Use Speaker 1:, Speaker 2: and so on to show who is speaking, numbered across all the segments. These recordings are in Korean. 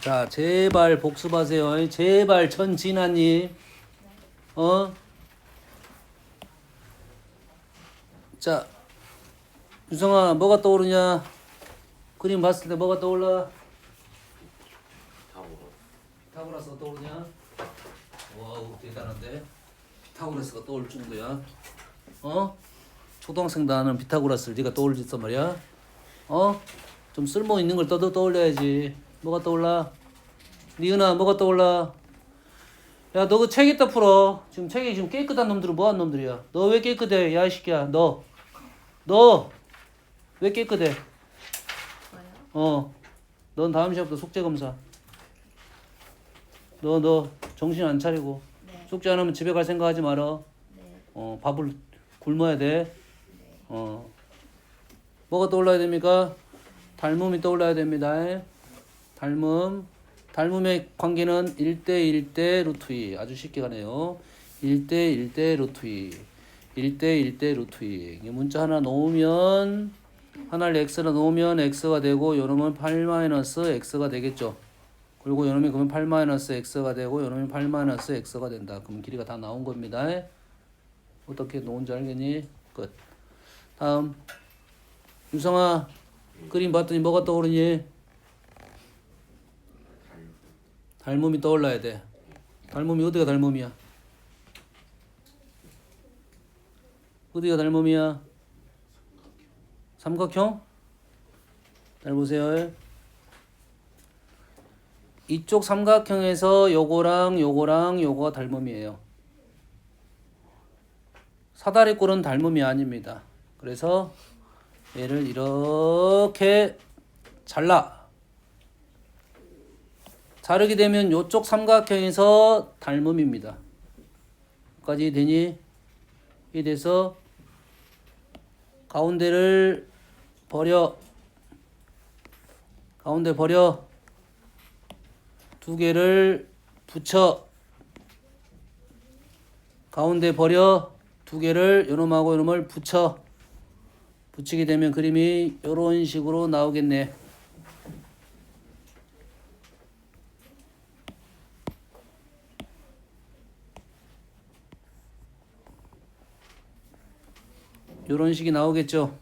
Speaker 1: 자, 제발 복습하세요. 제발 전진아님. 어? 자, 유성아, 뭐가 떠오르냐? 그림 봤을 때 뭐가 떠올라? 피타고라스가 떠오르냐? 와우, 대단한데? 피타고라스가 떠올 정도야. 어? 초등학생도 아는 피타고라스를 네가 떠올릴 수 있단 말이야? 어? 좀 쓸모 있는 걸 떠올려야지. 뭐가 떠올라? 니은아, 뭐가 떠올라? 야, 너 그 책 있다 풀어. 지금 책이 지금 깨끗한 놈들은 뭐한 놈들이야? 너 왜 깨끗해? 야, 이 새끼야. 너 왜 깨끗해? 넌 다음 시간부터 숙제 검사. 너 정신 안 차리고.
Speaker 2: 네.
Speaker 1: 숙제 안 하면 집에 갈 생각하지 마라.
Speaker 2: 네.
Speaker 1: 밥을 굶어야 돼.
Speaker 2: 네.
Speaker 1: 뭐가 떠올라야 됩니까? 닮음이 떠올라야 됩니다. 닮음의 관계는 1대1대 루트 2. 아주 쉽게 가네요. 1대1대 루트 2. 1대1대 루트 2. 이 문자 하나 놓으면, 하나를 x로 놓으면 x가 되고, 요놈은 8-x가 되겠죠. 그리고 요놈이 그러면 8-x가 되고, 요놈이 8-x가 된다. 그럼 길이가 다 나온 겁니다. 어떻게 놓은지 알겠니? 끝. 다음. 유성아, 그림 봤더니 뭐가 떠오르니? 닮음이 떠올라야 돼. 닮음이 어디가 닮음이야? 어디가 닮음이야? 삼각형? 잘 보세요. 이쪽 삼각형에서 요거랑 요거랑 요거가 닮음이에요. 사다리꼴은 닮음이 아닙니다. 그래서 얘를 이렇게 자르게 되면 요쪽 삼각형에서 닮음입니다. 여기까지 되니? 이 돼서 가운데 버려. 두 개를 붙여. 가운데 버려. 두 개를 요놈하고 요놈을 붙이게 되면 그림이 이런 식으로 나오겠네. 이런 식이 나오겠죠.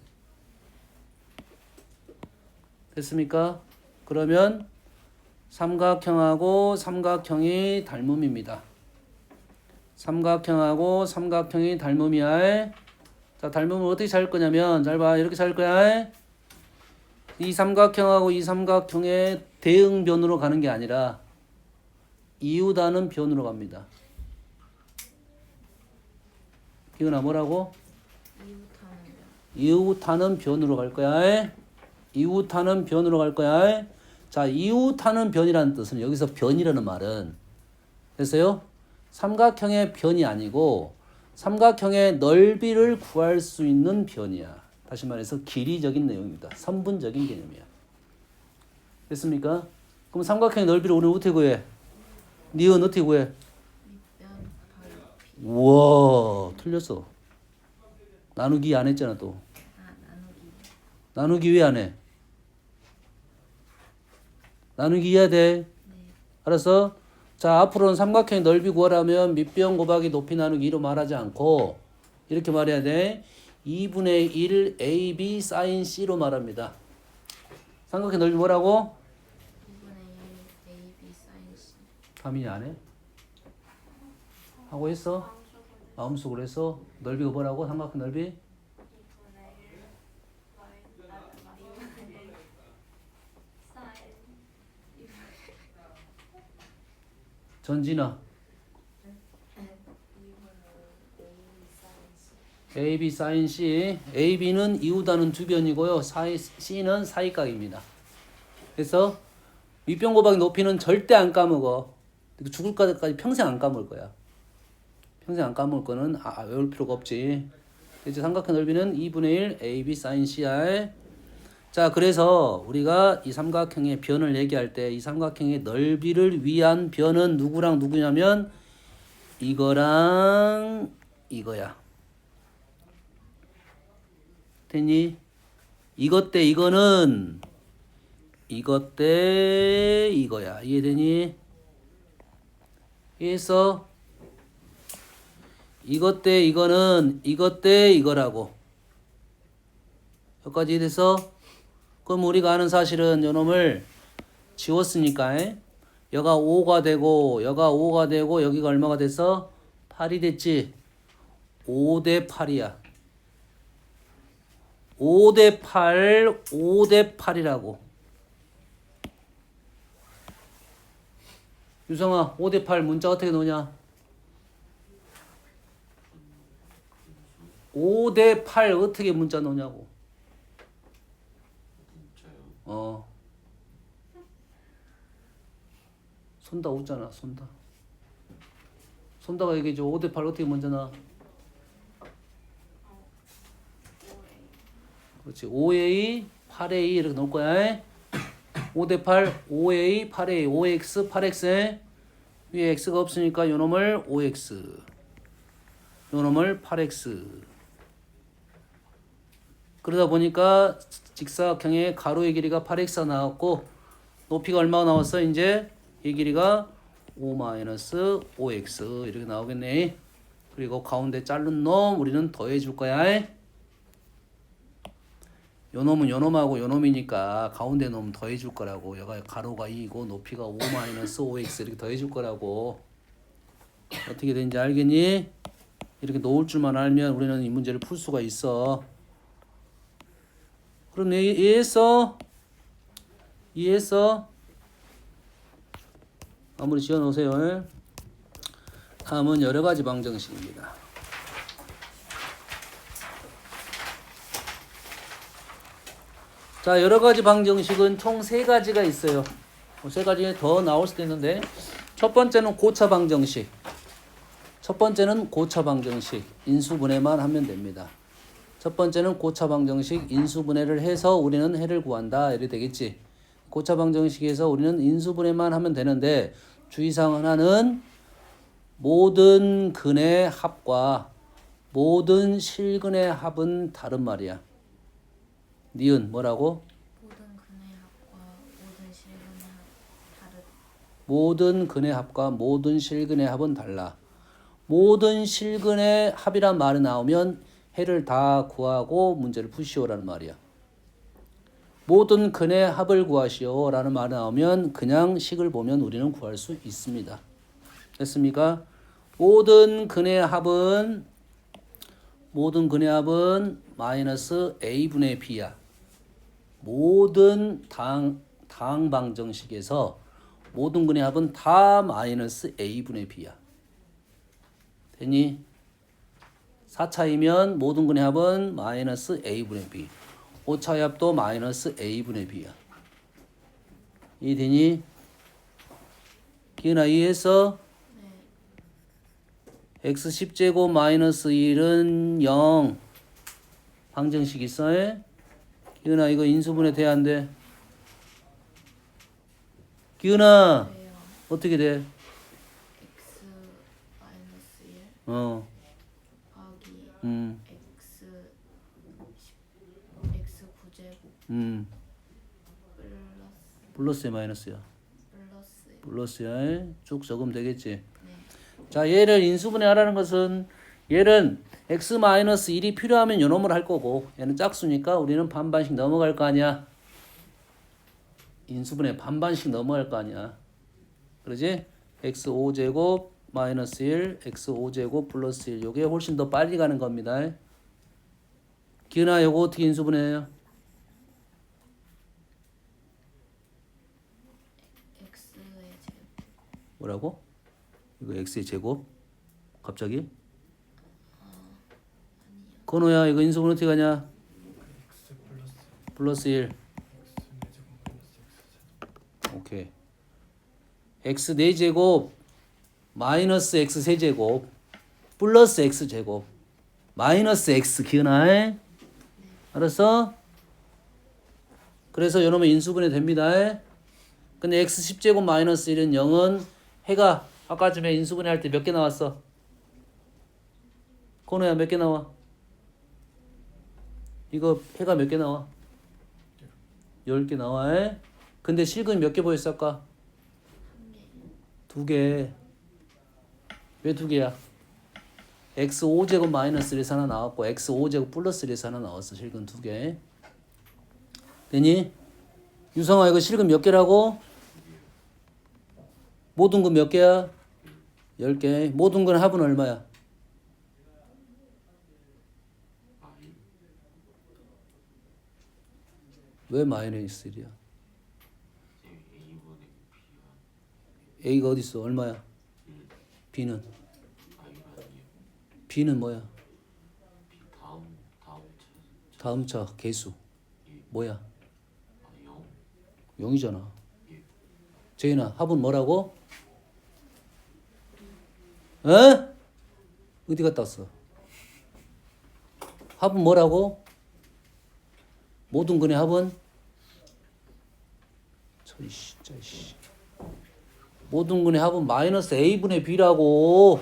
Speaker 1: 됐습니까? 그러면 삼각형하고 삼각형이 닮음입니다. 삼각형하고 삼각형이 닮음이야. 자, 닮음을 어떻게 찾을 거냐면, 잘 봐. 이렇게 찾을 거야. 이 삼각형하고 이 삼각형의 대응변으로 가는 게 아니라 이웃하는 변으로 갑니다. 기은아, 뭐라고? 이웃하는 변으로 갈 거야. 이웃하는 변으로 갈 거야. 자, 이웃하는 변이라는 뜻은, 여기서 변이라는 말은, 됐어요? 삼각형의 변이 아니고 삼각형의 넓이를 구할 수 있는 변이야. 다시 말해서 길이적인 내용입니다. 선분적인 개념이야. 됐습니까? 그럼 삼각형의 넓이를 우리는 어떻게 구해? 니은 어떻게 구해? 우와, 틀렸어. 나누기 안 했잖아 또. 나누기 왜 안 해? 나누기 해야 돼. 알았어? 자, 앞으로는 삼각형의 넓이 구하라면 밑변 곱하기 높이 나누기 2로 말하지 않고 이렇게 말해야 돼. 2분의 1 AB sin C로 말합니다. 삼각형 넓이 뭐라고?
Speaker 2: 2분의 1 AB sin C.
Speaker 1: 가민이 안 해? 하고 했어? 마음속으로 했어? 넓이가 뭐라고? 삼각형 넓이? 전진아. AB sin C. AB는 이웃하는 두 변이고요. C는 사이각입니다. 그래서 밑변 곱하기 높이는 절대 안 까먹어. 죽을 까지 평생 안 까먹을 거야. 평생 안 까먹을 거는 외울 필요가 없지. 이제 삼각형 넓이는 2분의 1 AB sin Cr. 자, 그래서 우리가 이 삼각형의 변을 얘기할 때 이 삼각형의 넓이를 위한 변은 누구랑 누구냐면 이거랑 이거야. 됐니? 이것 대 이거는 이것 대 이거야. 이해되니? 이해했어? 이것 대 이거는 이것 대 이거라고. 여기까지 이해됐어? 그럼 우리가 아는 사실은 요놈을 지웠으니까 여가 5가 되고 여가 5가 되고 여기가 얼마가 됐어? 8이 됐지? 5 대 8이야. 5 대 8, 5 대 8이라고. 유성아, 5 대 8 문자 어떻게 놓냐? 5 대 8 어떻게 문자 놓냐고. 손다 웃잖아, 손다. 손다가 얘기해줘. 5 대 8 어떻게 먼저 나? 그렇지. 5A, 8A 이렇게 놓을 거야. 5 대 8, 5A, 8A, 5X, 8X. 위에 X가 없으니까 요놈을 5X. 요놈을 8X. 그러다 보니까 직사각형의 가로의 길이가 8X가 나왔고 높이가 얼마가 나왔어? 이제 이 길이가 5-5X 이렇게 나오겠네. 그리고 가운데 자른 놈 우리는 더해 줄 거야. 요 놈은 요 놈하고 요 놈이니까 가운데 놈 더해 줄 거라고. 여가 가로가 2이고 높이가 5-5X 이렇게 더해 줄 거라고. 어떻게 되는지 알겠니? 이렇게 놓을 줄만 알면 우리는 이 문제를 풀 수가 있어. 그럼 이해했어? 이해했어? 마무리 지어 놓으세요. 다음은 여러 가지 방정식입니다. 자, 여러 가지 방정식은 총 3가지가 있어요. 3가지 더 나올 수도 있는데, 첫 번째는 고차 방정식. 첫 번째는 고차 방정식. 인수분해만 하면 됩니다. 첫 번째는 고차 방정식 인수분해를 해서 우리는 해를 구한다. 이렇게 되겠지. 고차 방정식에서 우리는 인수분해만 하면 되는데 주의사항 하나는 모든 근의 합과 모든 실근의 합은 다른 말이야. 니은 뭐라고?
Speaker 2: 모든 근의 합과 모든 실근의 합 다르.
Speaker 1: 모든 근의 합과 모든 실근의 합은 달라. 모든 실근의 합이란 말이 나오면 해를 다 구하고 문제를 푸시오라는 말이야. 모든 근의 합을 구하시오라는 말이 나오면 그냥 식을 보면 우리는 구할 수 있습니다. 됐습니까? 모든 근의 합은 마이너스 a분의 b야. 모든 당 방정식에서 모든 근의 합은 다 마이너스 a분의 b야. 됐니? 4차이면 모든 근의 합은 마이너스 a분의 b. 5차의 합도 마이너스 a분의 b야. 이해되니? 기은아 이해했어?
Speaker 2: 네.
Speaker 1: x 10제곱 마이너스 1은 0. 방정식 있어? 기은아 이거 인수분해 돼야 안 돼? 기은아
Speaker 2: 왜요?
Speaker 1: 어떻게 돼?
Speaker 2: x 마이너스 1
Speaker 1: 어.
Speaker 2: 더하기
Speaker 1: 음.
Speaker 2: x 9제곱 플러스
Speaker 1: 플러스야 마이너스야?
Speaker 2: 플러스.
Speaker 1: 플러스야. 쭉 적으면 되겠지.
Speaker 2: 네.
Speaker 1: 자, 얘를 인수분해 하라는 것은 얘는 x-1이 필요하면 요놈을 할 거고 얘는 짝수니까 우리는 반반씩 넘어갈 거 아니야. 인수분해 반반씩 넘어갈 거 아니야. 그러지? x5제곱 마이너스 1, x5제곱 플러스 1. 요게 훨씬 더 빨리 가는 겁니다. 기은아 요거 어떻게 인수분해해요?
Speaker 2: x의 제곱.
Speaker 1: 뭐라고? 이거 x의 제곱? 갑자기? 건호야 이거 인수분해 어떻게 가냐? 플러스 1. 오케이. x 4제곱 마이너스 x 세제곱 플러스 x 제곱 마이너스 x 기은아. 알았어? 그래서 요놈은 인수분해 됩니다. 근데 x 10제곱 마이너스 1은 0은 해가 아까 전에 인수분해 할 때 몇 개 나왔어? 건우야 몇 개 나와? 이거 해가 몇 개 나와? 10개 나와. 근데 실근이 몇 개 보였어 아까? 2개. 왜 2개야? x 5제곱 마이너스 1에서 하나 나왔고 x 5제곱 플러스 1에서 하나 나왔어. 실근 2개. 되니? 유성아 이거 실근 몇 개라고? 모든 근 몇 개야? 10개. 모든 근 합은 얼마야? 왜 마이너스 1이야? A가 어디 있어? 얼마야? B는? B는 뭐야? 다음 차 개수 뭐야? 0이잖아. 재인아 합은 뭐라고? 어? 어디 갔다 왔어? 합은 뭐라고? 모든 근의 합은? 진짜 씨. 모든 근의 합은 마이너스 A분의 B라고.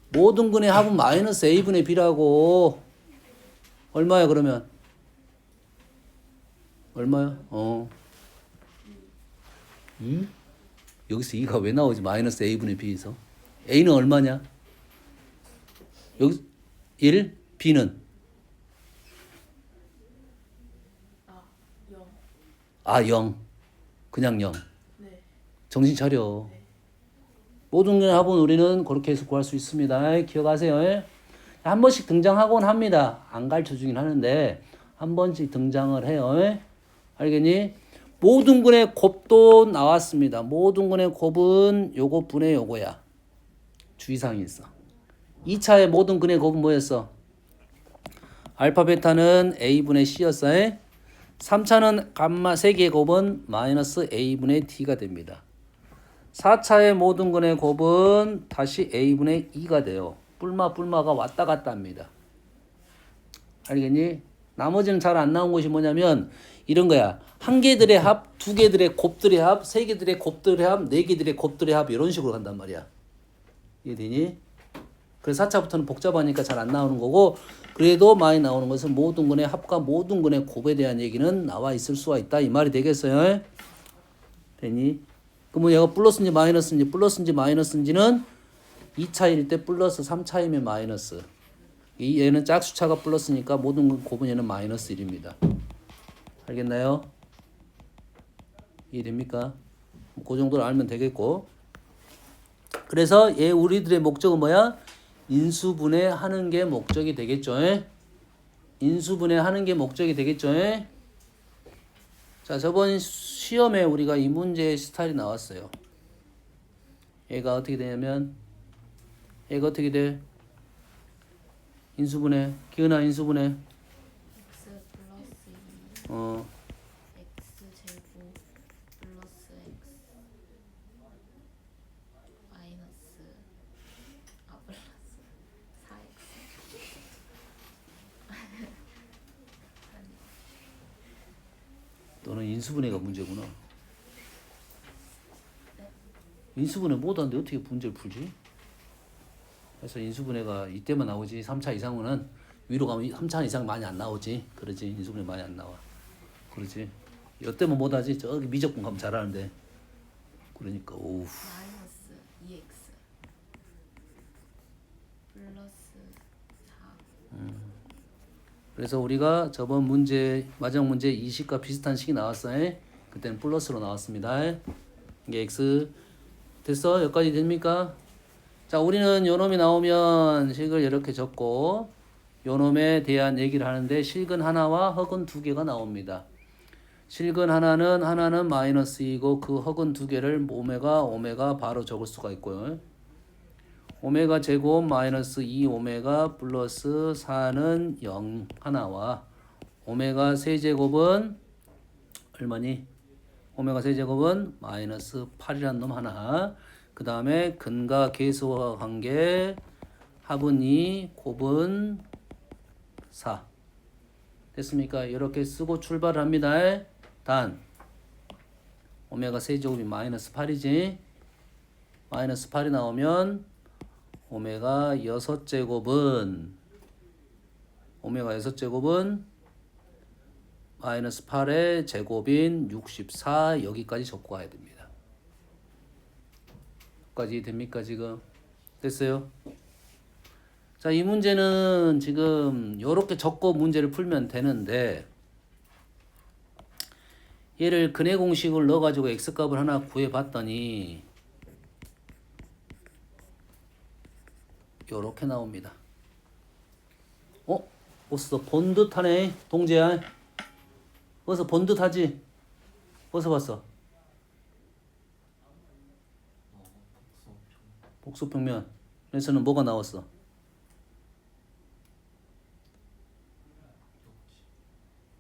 Speaker 1: 모든 근의 합은 마이너스 A분의 B라고. 얼마야 그러면? 얼마야? 여기서 2가 왜 나오지? 마이너스 A분의 B에서. A는 얼마냐? 여기 1, B는?
Speaker 2: 0.
Speaker 1: 아, 0. 그냥 0.
Speaker 2: 네.
Speaker 1: 정신 차려. 모든 게 합은 우리는 그렇게 해서 구할 수 있습니다. 기억하세요. 한 번씩 등장하곤 합니다. 안 가르쳐 주긴 하는데 한 번씩 등장을 해요. 알겠니? 모든 근의 곱도 나왔습니다. 모든 근의 곱은 요거 분의 요거야. 주의사항이 있어. 2차의 모든 근의 곱은 뭐였어? 알파 베타는 A분의 C였어. 3차는 감마 3개의 곱은 마이너스 A분의 D가 됩니다. 4차의 모든 근의 곱은 다시 A분의 2가 돼요. 뿔마가 왔다 갔다 합니다. 알겠니? 나머지는 잘 안 나온 것이 뭐냐면 이런 거야. 한 개들의 합, 두 개들의 곱들의 합, 세 개들의 곱들의 합, 네 개들의 곱들의 합 이런 식으로 간단 말이야. 이해되니? 그래서 4차부터는 복잡하니까 잘 안 나오는 거고 그래도 많이 나오는 것은 모든 근의 합과 모든 근의 곱에 대한 얘기는 나와 있을 수가 있다. 이 말이 되겠어요? 되니? 그러면 얘가 플러스인지 마이너스인지 플러스인지 마이너스인지는 2차일 때 플러스 3차이면 마이너스. 이 얘는 짝수차가 플러스니까 모든 곱은 얘는 마이너스 1입니다. 알겠나요? 이해됩니까? 그 정도로 알면 되겠고. 그래서 얘 우리들의 목적은 뭐야? 인수분해하는 게 목적이 되겠죠. 인수분해하는 게 목적이 되겠죠. 자, 저번 시험에 우리가 이 문제의 스타일이 나왔어요. 얘가 어떻게 되냐면 얘가 어떻게 돼? 인수분해. 기은아 인수분해.
Speaker 2: x 플러스 2 x 제곱 플러스 x 마이너스 플러스 4x
Speaker 1: 너는 인수분해가 문제구나. 인수분해 못하는데 어떻게 문제를 풀지? 그래서 인수분해가 이때만 나오지 3차 이상은 위로 가면 3차 이상 많이 안 나오지. 그러지. 인수분해 많이 안 나와. 그러지. 이때만 못하지. 저기 미적분 가면 잘하는데. 그러니까 오우.
Speaker 2: 마이너스 2x 플러스 4
Speaker 1: 그래서 우리가 저번 문제 마지막 문제 20과 비슷한 식이 나왔어요. 그때는 플러스로 나왔습니다. 이게 x 됐어? 여기까지 됩니까? 자, 우리는 요놈이 나오면 식을 이렇게 적고 요놈에 대한 얘기를 하는데 실근 하나와 허근 2개가 나옵니다. 실근 하나는 마이너스 2고 그 허근 2개를 오메가 바로 적을 수가 있고요. 오메가 제곱 마이너스 2 오메가 플러스 4는 0 하나와 오메가 세제곱은 얼마니? 오메가 세제곱은 마이너스 8이라는 놈 하나. 그 다음에 근과 계수와 관계 합은 2 곱은 4 됐습니까? 이렇게 쓰고 출발을 합니다. 단 오메가 세제곱이 마이너스 8이지. 마이너스 8이 나오면 오메가 6제곱은 마이너스 8의 제곱인 64 여기까지 적고 가야 됩니다. 여기까지 됩니까 지금? 됐어요? 자, 이 문제는 지금 이렇게 적고 문제를 풀면 되는데 얘를 근해 공식을 넣어가지고 x값을 하나 구해봤더니 요렇게 나옵니다. 어서 본 듯하네 동재야. 어서 본 듯하지? 어서 봤어? 복수평면에서는 뭐가 나왔어?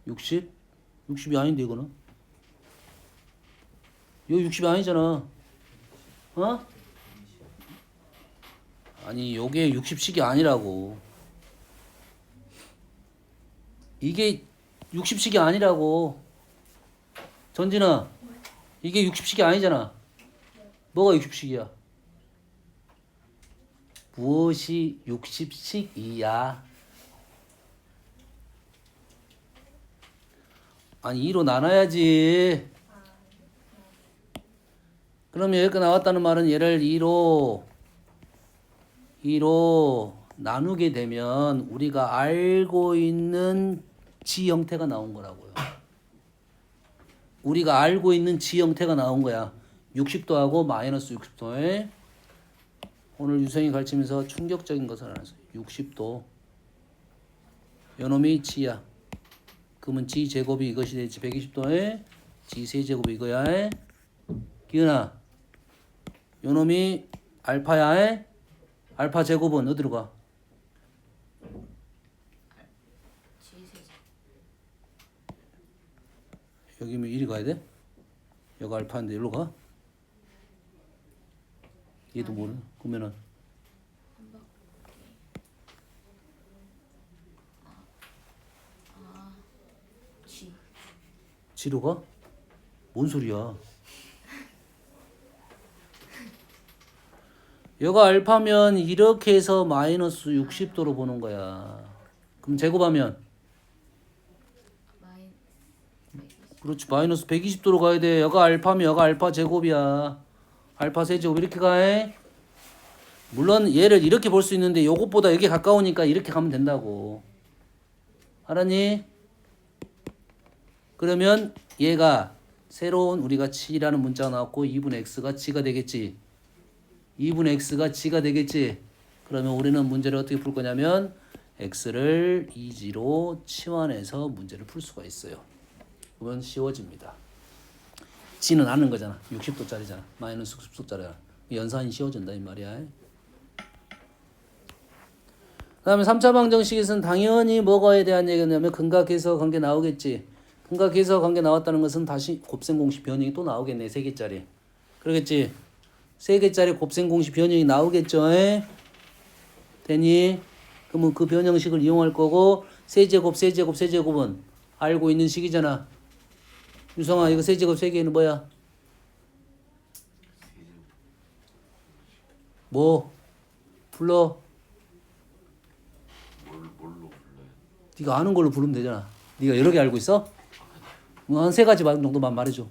Speaker 1: 60? 60이 아닌데 이거는? 이거 60이 아니잖아. 어? 아니 요게 60식이 아니라고. 이게 60식이 아니라고. 전진아 이게 60식이 아니잖아. 뭐가 60식이야? 무엇이 60식이야? 아니 2로 나눠야지. 그러면 여기까지 나왔다는 말은 얘를 2로 나누게 되면 우리가 알고 있는 지 형태가 나온 거라고요. 우리가 알고 있는 지 형태가 나온 거야. 60도하고 마이너스 60도에 오늘 유성이 가르치면서 충격적인 것을 알았어요. 60도 요놈이 지야. 그러면 지 제곱이 이것이 되지. 120도에 지 세제곱이 이거야. 기은아 요놈이 알파야. 알파 제곱은 어디로 가? 여기면 1이 가야 돼? 여기 알파인데 여기로 가? 얘도 모르. 그러면은 지로 가? 뭔 소리야? 여가 알파면 이렇게 해서 마이너스 60도로 보는 거야. 그럼 제곱하면 그렇지 마이너스 120도로 가야 돼. 여가 알파면 여가 알파 제곱이야. 알파 세제곱 이렇게 가해. 물론 얘를 이렇게 볼 수 있는데 요것보다 여기 가까우니까 이렇게 가면 된다고. 알았니? 그러면 얘가 새로운 우리가 7이라는 문자가 나왔고 2분의 x가 g가 되겠지. 2분의 x가 g가 되겠지. 그러면 우리는 문제를 어떻게 풀 거냐면 x를 2g로 치환해서 문제를 풀 수가 있어요. 그러면 쉬워집니다. g는 아는 거잖아. 60도짜리잖아. 마이너스 60도짜리야. 연산이 쉬워진다 이 말이야. 그 다음에 3차 방정식에서는 당연히 뭐가에 대한 얘기냐면 근각해서 관계 나오겠지. 근각해서 관계 나왔다는 것은 다시 곱셈 공식 변형이 또 나오겠네. 3개짜리. 그러겠지. 3개짜리 곱셈 공식 변형이 나오겠죠. 되니? 그러면 그 변형식을 이용할 거고 세제곱은 알고 있는 식이잖아. 유성아 이거 세제곱 3개는 뭐야? 뭐? 불러?
Speaker 3: 뭘로 불러요?
Speaker 1: 네가 아는 걸로 부르면 되잖아. 네가 여러 개 알고 있어? 한 3가지 정도만 말해줘.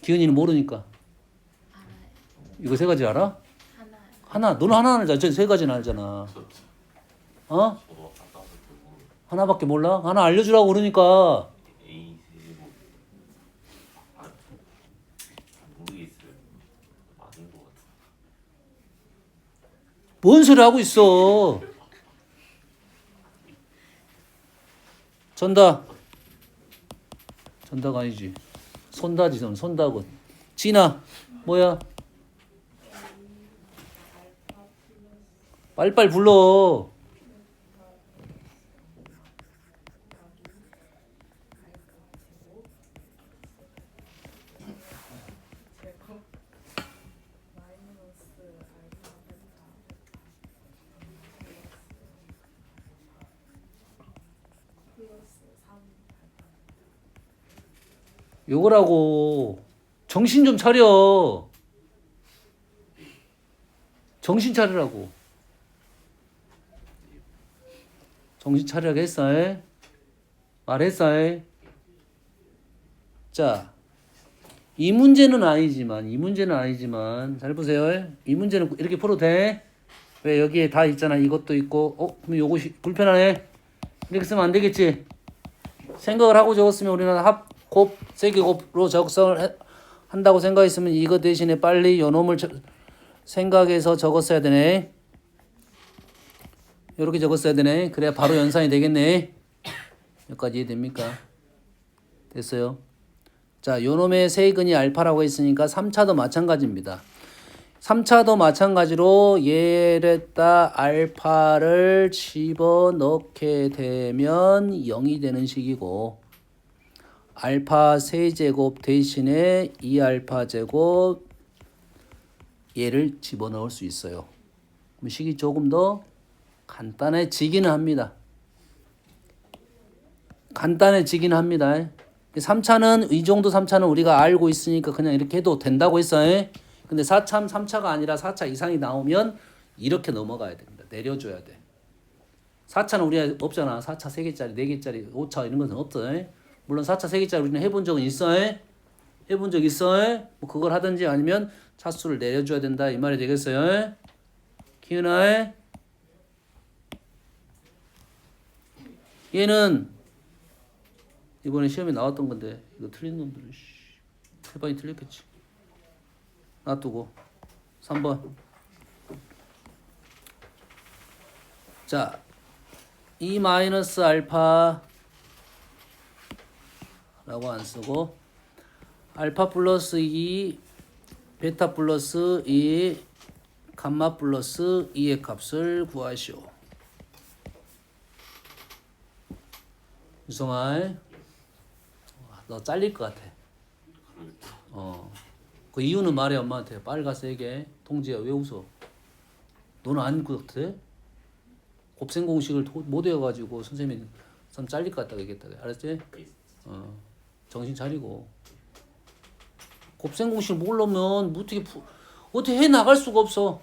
Speaker 1: 기은이는 모르니까. 이거 3가지 알아? 하나. 너는 하나는 알잖아. 전 3가지는 알잖아. 어? 하나밖에 몰라? 하나 알려주라고 그러니까.
Speaker 3: A 세제곱 모르겠어요. 맞은 것 같아.
Speaker 1: 뭔 소리 하고 있어? 전다 아니지. 손다지 손다군. 진아 뭐야? 빨리빨리 불러. 요거라고. 정신 좀 차려. 정신 차리라고. 정신 차리라고 했어. 말했어. 자, 이 문제는 아니지만 잘 보세요. 이 문제는 이렇게 풀어도 돼? 왜 여기에 다 있잖아. 이것도 있고 그럼 요것이 불편하네. 이렇게 쓰면 안 되겠지? 생각을 하고 적었으면 우리는 합곱 세개곱으로 적성을 한다고 생각했으면 이거 대신에 빨리 요 놈을 생각해서 적었어야 되네. 이렇게 적었어야 되네. 그래야 바로 연산이 되겠네. 여기까지 이해됩니까? 됐어요. 자, 요 놈의 세근이 알파라고 했으니까 3차도 마찬가지입니다. 3차도 마찬가지로 얘에다 알파를 집어넣게 되면 0이 되는 식이고 알파 세제곱 대신에 2알파 제곱 얘를 집어넣을 수 있어요. 그럼 식이 조금 더 간단해지기는 합니다. 3차는 이 정도 3차는 우리가 알고 있으니까 그냥 이렇게 해도 된다고 했어요. 근데 3차가 아니라 4차 이상이 나오면 이렇게 넘어가야 됩니다. 내려줘야 돼. 4차는 우리가 없잖아. 4차 3개짜리, 4개짜리, 5차 이런 것은 없어요. 물론 4차 3개짜리 우리는 해본 적은 있어요. 해본 적 있어요. 뭐 그걸 하든지 아니면 차수를 내려줘야 된다. 이 말이 되겠어요. 기은아, 얘는 이번에 시험에 나왔던 건데 이거 틀린 놈들은 해반이 틀렸겠지. 놔두고 3번. 자, 2 마이너스 알파 라고 안 쓰고 알파 플러스 2 베타 플러스 2 감마 플러스 2의 값을 구하시오. 유성아, 너 잘릴 것 같아. 그 이유는 말해 엄마한테. 빨리 가서 얘기해. 동지야 왜 웃어? 너는 아닌 것 같아? 곱셈 공식을 못 외워가지고 선생님이 참 잘릴 것 같다고 얘기했다. 알았지? 정신 차리고. 곱셈 공식을 모르면 어떻게 해 나갈 수가 없어.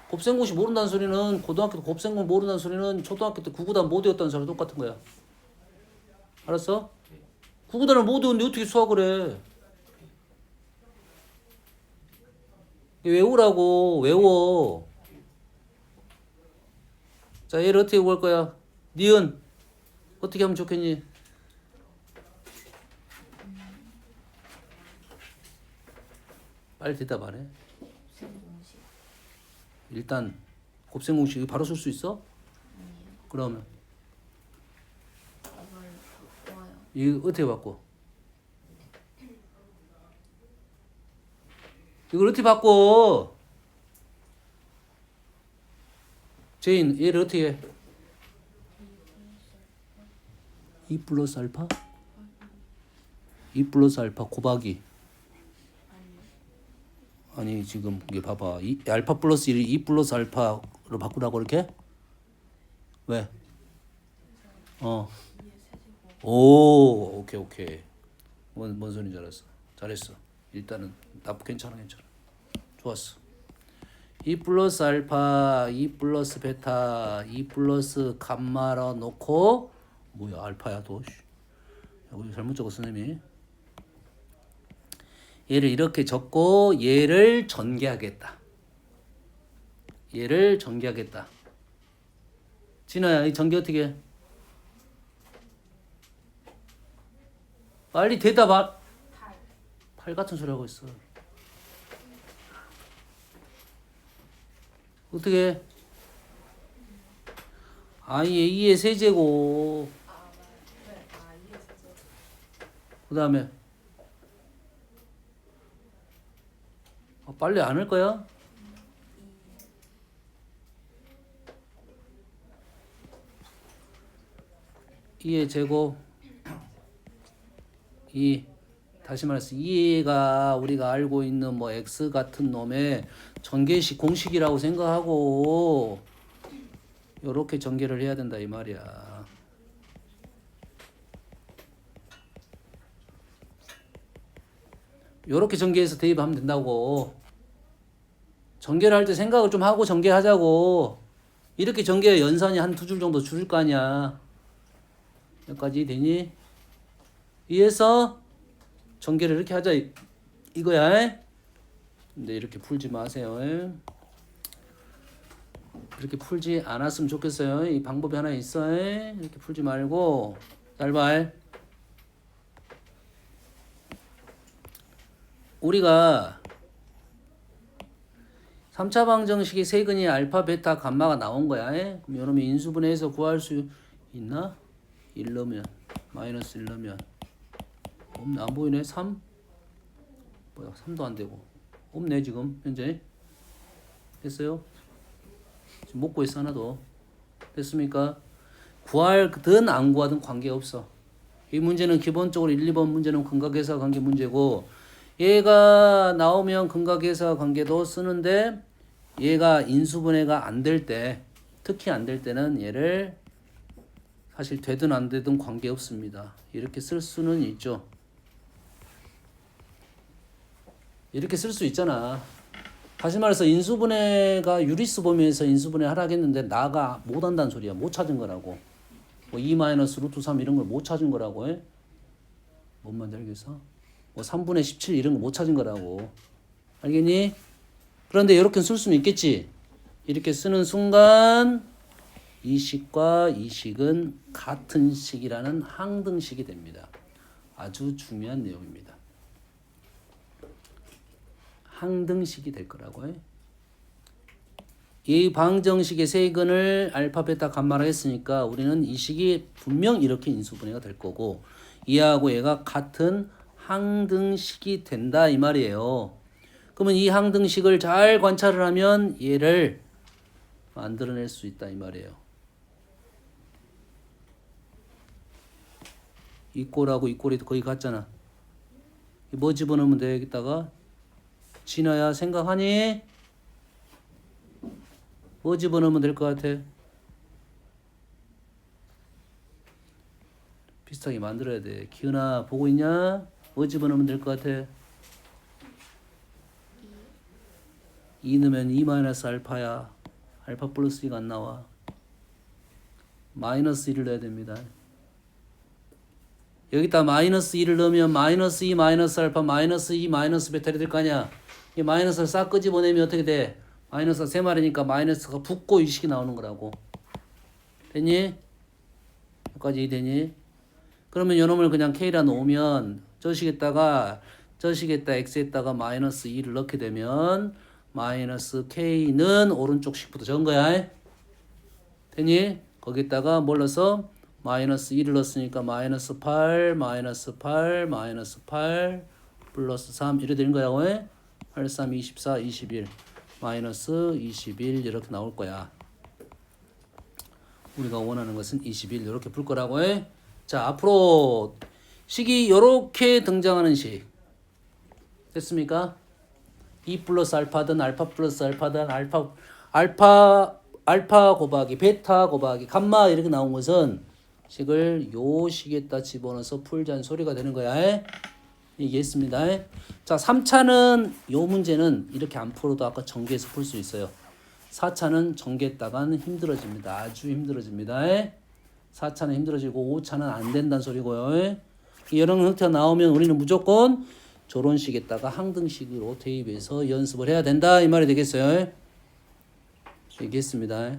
Speaker 1: 곱셈 공식 모른다는 소리는 고등학교 때 곱셈 공식 모른다는 소리는 초등학교 때 구구단 못 외웠다는 소리랑 똑같은 거야. 알았어? 구구단을 못 외웠는데 어떻게 수학을 해? 외우라고. 외워. 자, 얘를 어떻게 구할 거야? 니은 어떻게 하면 좋겠니? 빨리 대답 안 해.
Speaker 2: 곱셈공식.
Speaker 1: 일단 곱셈 공식 바로 쓸 수 있어?
Speaker 2: 아니에요.
Speaker 1: 그러면
Speaker 2: 이걸 바꿔요.
Speaker 1: 이거 어떻게 바꿔? 이걸 어떻게 바꿔? 제인, 얘를 어떻게 해? 2 플러스 알파? 2 플러스 알파 곱하기. 아니 지금 이게 봐봐. 알파 플러스 1을 2 플러스 알파로 바꾸라고 이렇게? 왜? 오, 오케이. 뭔 소리인지 알았어. 잘했어. 일단은 괜찮아. 좋았어. 2 플러스 알파, 2 플러스 베타, 2 플러스 감마라 놓고 뭐야 알파야 도. 여기 잘못 적었어 선생님이. 얘를 이렇게 적고 얘를 전개하겠다. 진아야 이 전개 어떻게 해? 빨리 대답. 8 같은 소리 하고 있어. 어떻게 해? I의 세제곱. 그 다음에 빨리 안 할 거야? E의 제곱 2. 다시 말해서 2가 우리가 알고 있는 뭐 x 같은 놈의 전개식 공식이라고 생각하고 요렇게 전개를 해야 된다 이 말이야. 요렇게 전개해서 대입하면 된다고. 전개를 할 때 생각을 좀 하고 전개하자고. 이렇게 전개해 연산이 한 2줄 정도 줄일 거 아니야. 여기까지 되니? 이에서 전개를 이렇게 하자 이거야. 근데 이렇게 풀지 마세요. 그렇게 풀지 않았으면 좋겠어요. 이 방법이 하나 있어. 이렇게 풀지 말고 잘 봐. 우리가 3차 방정식의 세근이 알파, 베타, 감마가 나온 거야. 그럼 여러분 인수분해해서 구할 수 있나? 1 넣으면 마이너스 1 넣으면 없네. 안 보이네. 3 뭐야 3도 안 되고 없네 지금 현재. 됐어요? 지금 못 구했어 하나도. 됐습니까? 구하든 안 구하든 관계없어. 이 문제는 기본적으로 1, 2번 문제는 근각계사 관계 문제고 얘가 나오면 근각계사 관계도 쓰는데 얘가 인수분해가 안 될 때, 특히 안 될 때는 얘를 사실 되든 안 되든 관계없습니다. 이렇게 쓸 수는 있죠. 이렇게 쓸 수 있잖아. 다시 말해서 인수분해가 유리수 범위에서 인수분해 하라겠는데 나가 못 한다는 소리야. 못 찾은 거라고. 뭐 2-√3 이런 걸 못 찾은 거라고 해. 뭔 말인지 알겠어? 뭐 3분의 17 이런 거 못 찾은 거라고. 알겠니? 그런데 이렇게 쓸 수는 있겠지. 이렇게 쓰는 순간 이 식과 이 식은 같은 식이라는 항등식이 됩니다. 아주 중요한 내용입니다. 항등식이 될 거라고 해. 이 방정식의 세근을 알파, 베타, 감마라 했으니까 우리는 이 식이 분명 이렇게 인수분해가 될 거고 얘하고 얘가 같은 항등식이 된다 이 말이에요. 그러면 이 항등식을 잘 관찰을 하면 얘를 만들어낼 수 있다 이 말이에요. 이 꼴하고 이 꼴이 거의 같잖아. 뭐 집어넣으면 돼 여기다가? 진아야 생각하니? 뭐 집어넣으면 될 것 같아? 비슷하게 만들어야 돼. 기은아 보고 있냐? 뭐 집어넣으면 될 것 같아? 2 넣으면 2-알파야. 알파 플러스 2가 안 나와. 마이너스 1을 넣어야 됩니다. 여기다 마이너스 2를 넣으면 마이너스 2 마이너스 알파 마이너스 2 마이너스 베타이 될 거 아니야. 이 마이너스를 싹 끄집어내면 어떻게 돼? 마이너스가 3마리니까 마이너스가 붙고 이 식이 나오는 거라고. 됐니? 여기까지 되니? 그러면 요놈을 그냥 K라 놓으면 저 식에다가 X에다가 마이너스 2를 넣게 되면 마이너스 K는 오른쪽 식부터 적은 거야. 됐니? 거기다가 뭘 넣어서 마이너스 2를 넣었으니까 마이너스 8 마이너스 8 마이너스 8 플러스 3 이렇게 되는 거야. 8, 3, 24, 21 마이너스 21 이렇게 나올 거야. 우리가 원하는 것은 21 이렇게 풀 거라고 해. 자 앞으로 식이 이렇게 등장하는 식 됐습니까? 2 플러스 알파든 알파 플러스 알파든 알파 곱하기 베타 곱하기 감마 이렇게 나온 것은 식을 요 식에다 집어넣어서 풀자는 소리가 되는 거야. 얘기했습니다. 자 3차는 요 문제는 이렇게 안 풀어도 아까 전개해서 풀 수 있어요. 4차는 전개했다가는 힘들어집니다. 아주 힘들어집니다. 4차는 힘들어지고 5차는 안 된다는 소리고요. 이런 형태가 나오면 우리는 무조건 저런 식에다가 항등식으로 대입해서 연습을 해야 된다 이 말이 되겠어요. 얘기했습니다.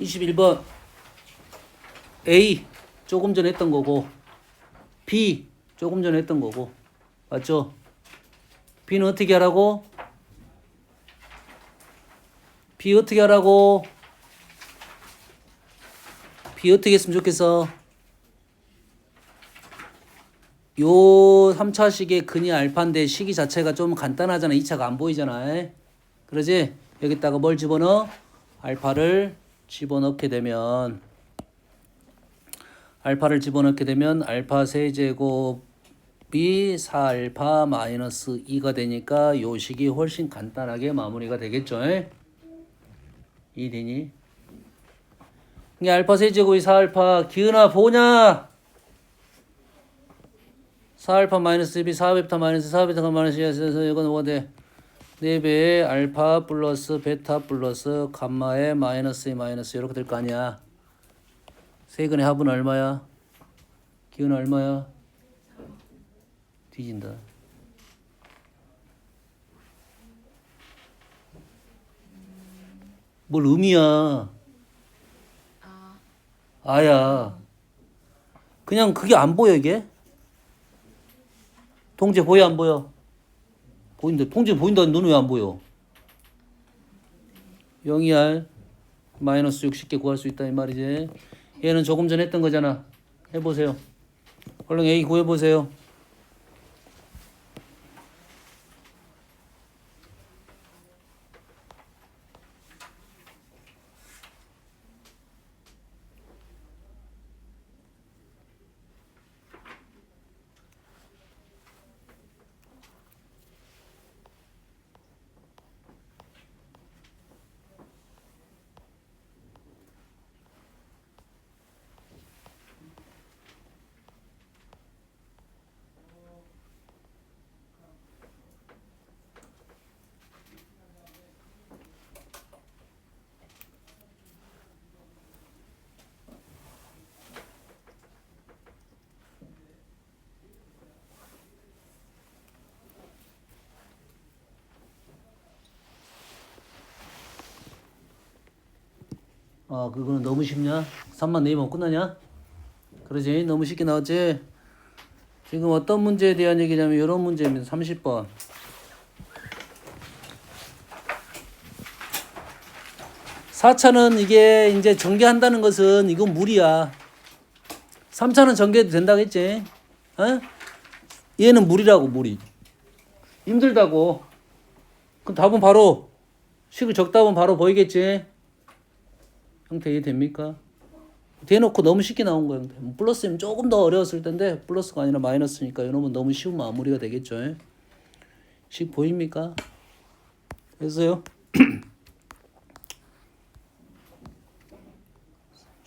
Speaker 1: (21번) A 조금 전에 했던 거고 B 조금 전에 했던 거고 맞죠? B는 어떻게 하라고? B 어떻게 하라고? B 어떻게 했으면 좋겠어? 요 3차식의 근이 알파인데 식이 자체가 좀 간단하잖아. 2차가 안 보이잖아. 그러지? 여기다가 뭘 집어넣어? 알파를 집어넣게 되면 알파를 집어넣게 되면 알파 세제곱이 4알파 마이너스 2가 되니까 요 식이 훨씬 간단하게 마무리가 되겠죠. 이되니? 이게 알파 세제곱이 4알파 기은아 보냐? 4알파 마이너스 2이 4베타 마이너스 4베타가 마이너스 2에서 이건 뭐가 돼? 4배의 알파 플러스 베타 플러스 감마의 마이너스 2 마이너스 이렇게 될 거 아니야. 세근의 합은 얼마야? 기은은 얼마야? 뒤진다. 뭘 음이야?
Speaker 2: 아,
Speaker 1: 아야. 그냥 그게 안 보여 이게? 동재 보여 안 보여? 보인다. 동재 보인다는 눈은 왜 안 보여? 0이R 마이너스 6 쉽게 구할 수 있다 이 말이지. 얘는 조금 전에 했던 거잖아. 해보세요. 얼른 A 구해보세요. 아, 그거는 너무 쉽냐? 3만 내면 끝나냐? 그러지? 너무 쉽게 나왔지? 지금 어떤 문제에 대한 얘기냐면 이런 문제입니다. 30번. 4차는 이게 이제 전개한다는 것은 이건 무리야. 3차는 전개해도 된다겠지? 어? 얘는 무리라고, 무리. 힘들다고. 그럼 답은 바로 식을 적다 보면 바로 보이겠지? 형태 이해됩니까? 대놓고 너무 쉽게 나온 거예요. 플러스면 조금 더 어려웠을 텐데 플러스가 아니라 마이너스니까 이놈은 너무 쉬운 마무리가 되겠죠. 식 보입니까? 됐어요?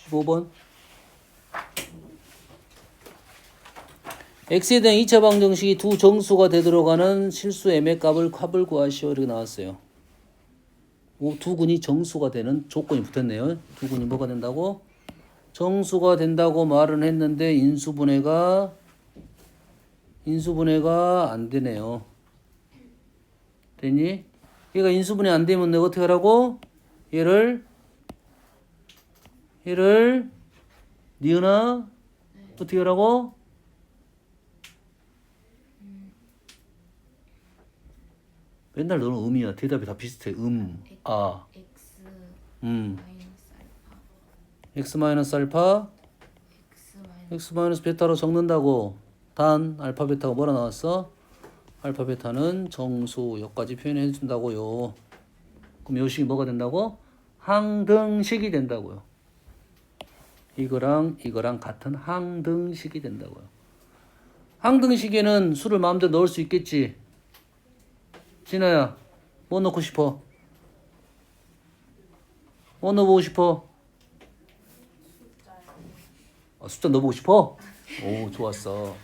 Speaker 1: 15번 x에 대한 2차 방정식이 두 정수가 되도록 하는 실수 m의 값을 구하시오 이렇게 나왔어요. 두 군이 정수가 되는 조건이 붙었네요. 두 군이 뭐가 된다고? 정수가 된다고 말은 했는데 인수분해가 안 되네요. 됐니? 얘가 인수분해 안 되면 내가 어떻게 하라고? 얘를 니은아 어떻게 하라고? 맨날 너는 음이야. 대답이 다 비슷해. 아,
Speaker 2: X
Speaker 1: x
Speaker 2: 마이너스 알파
Speaker 1: 마이너스 알파
Speaker 2: X 마이너스
Speaker 1: x 마이너스 베타로 적는다고. 단 알파 베타가 뭐라 나왔어? 알파 베타는 정수 여기까지 표현해 준다고요. 그럼 요 식이 뭐가 된다고? 항등식이 된다고요. 이거랑 같은 항등식이 된다고요. 항등식에는 수를 마음대로 넣을 수 있겠지. 진아야, 뭐 넣고 싶어? 뭐 넣어보고 싶어? 숫자 넣어보고 싶어? 오, 좋았어.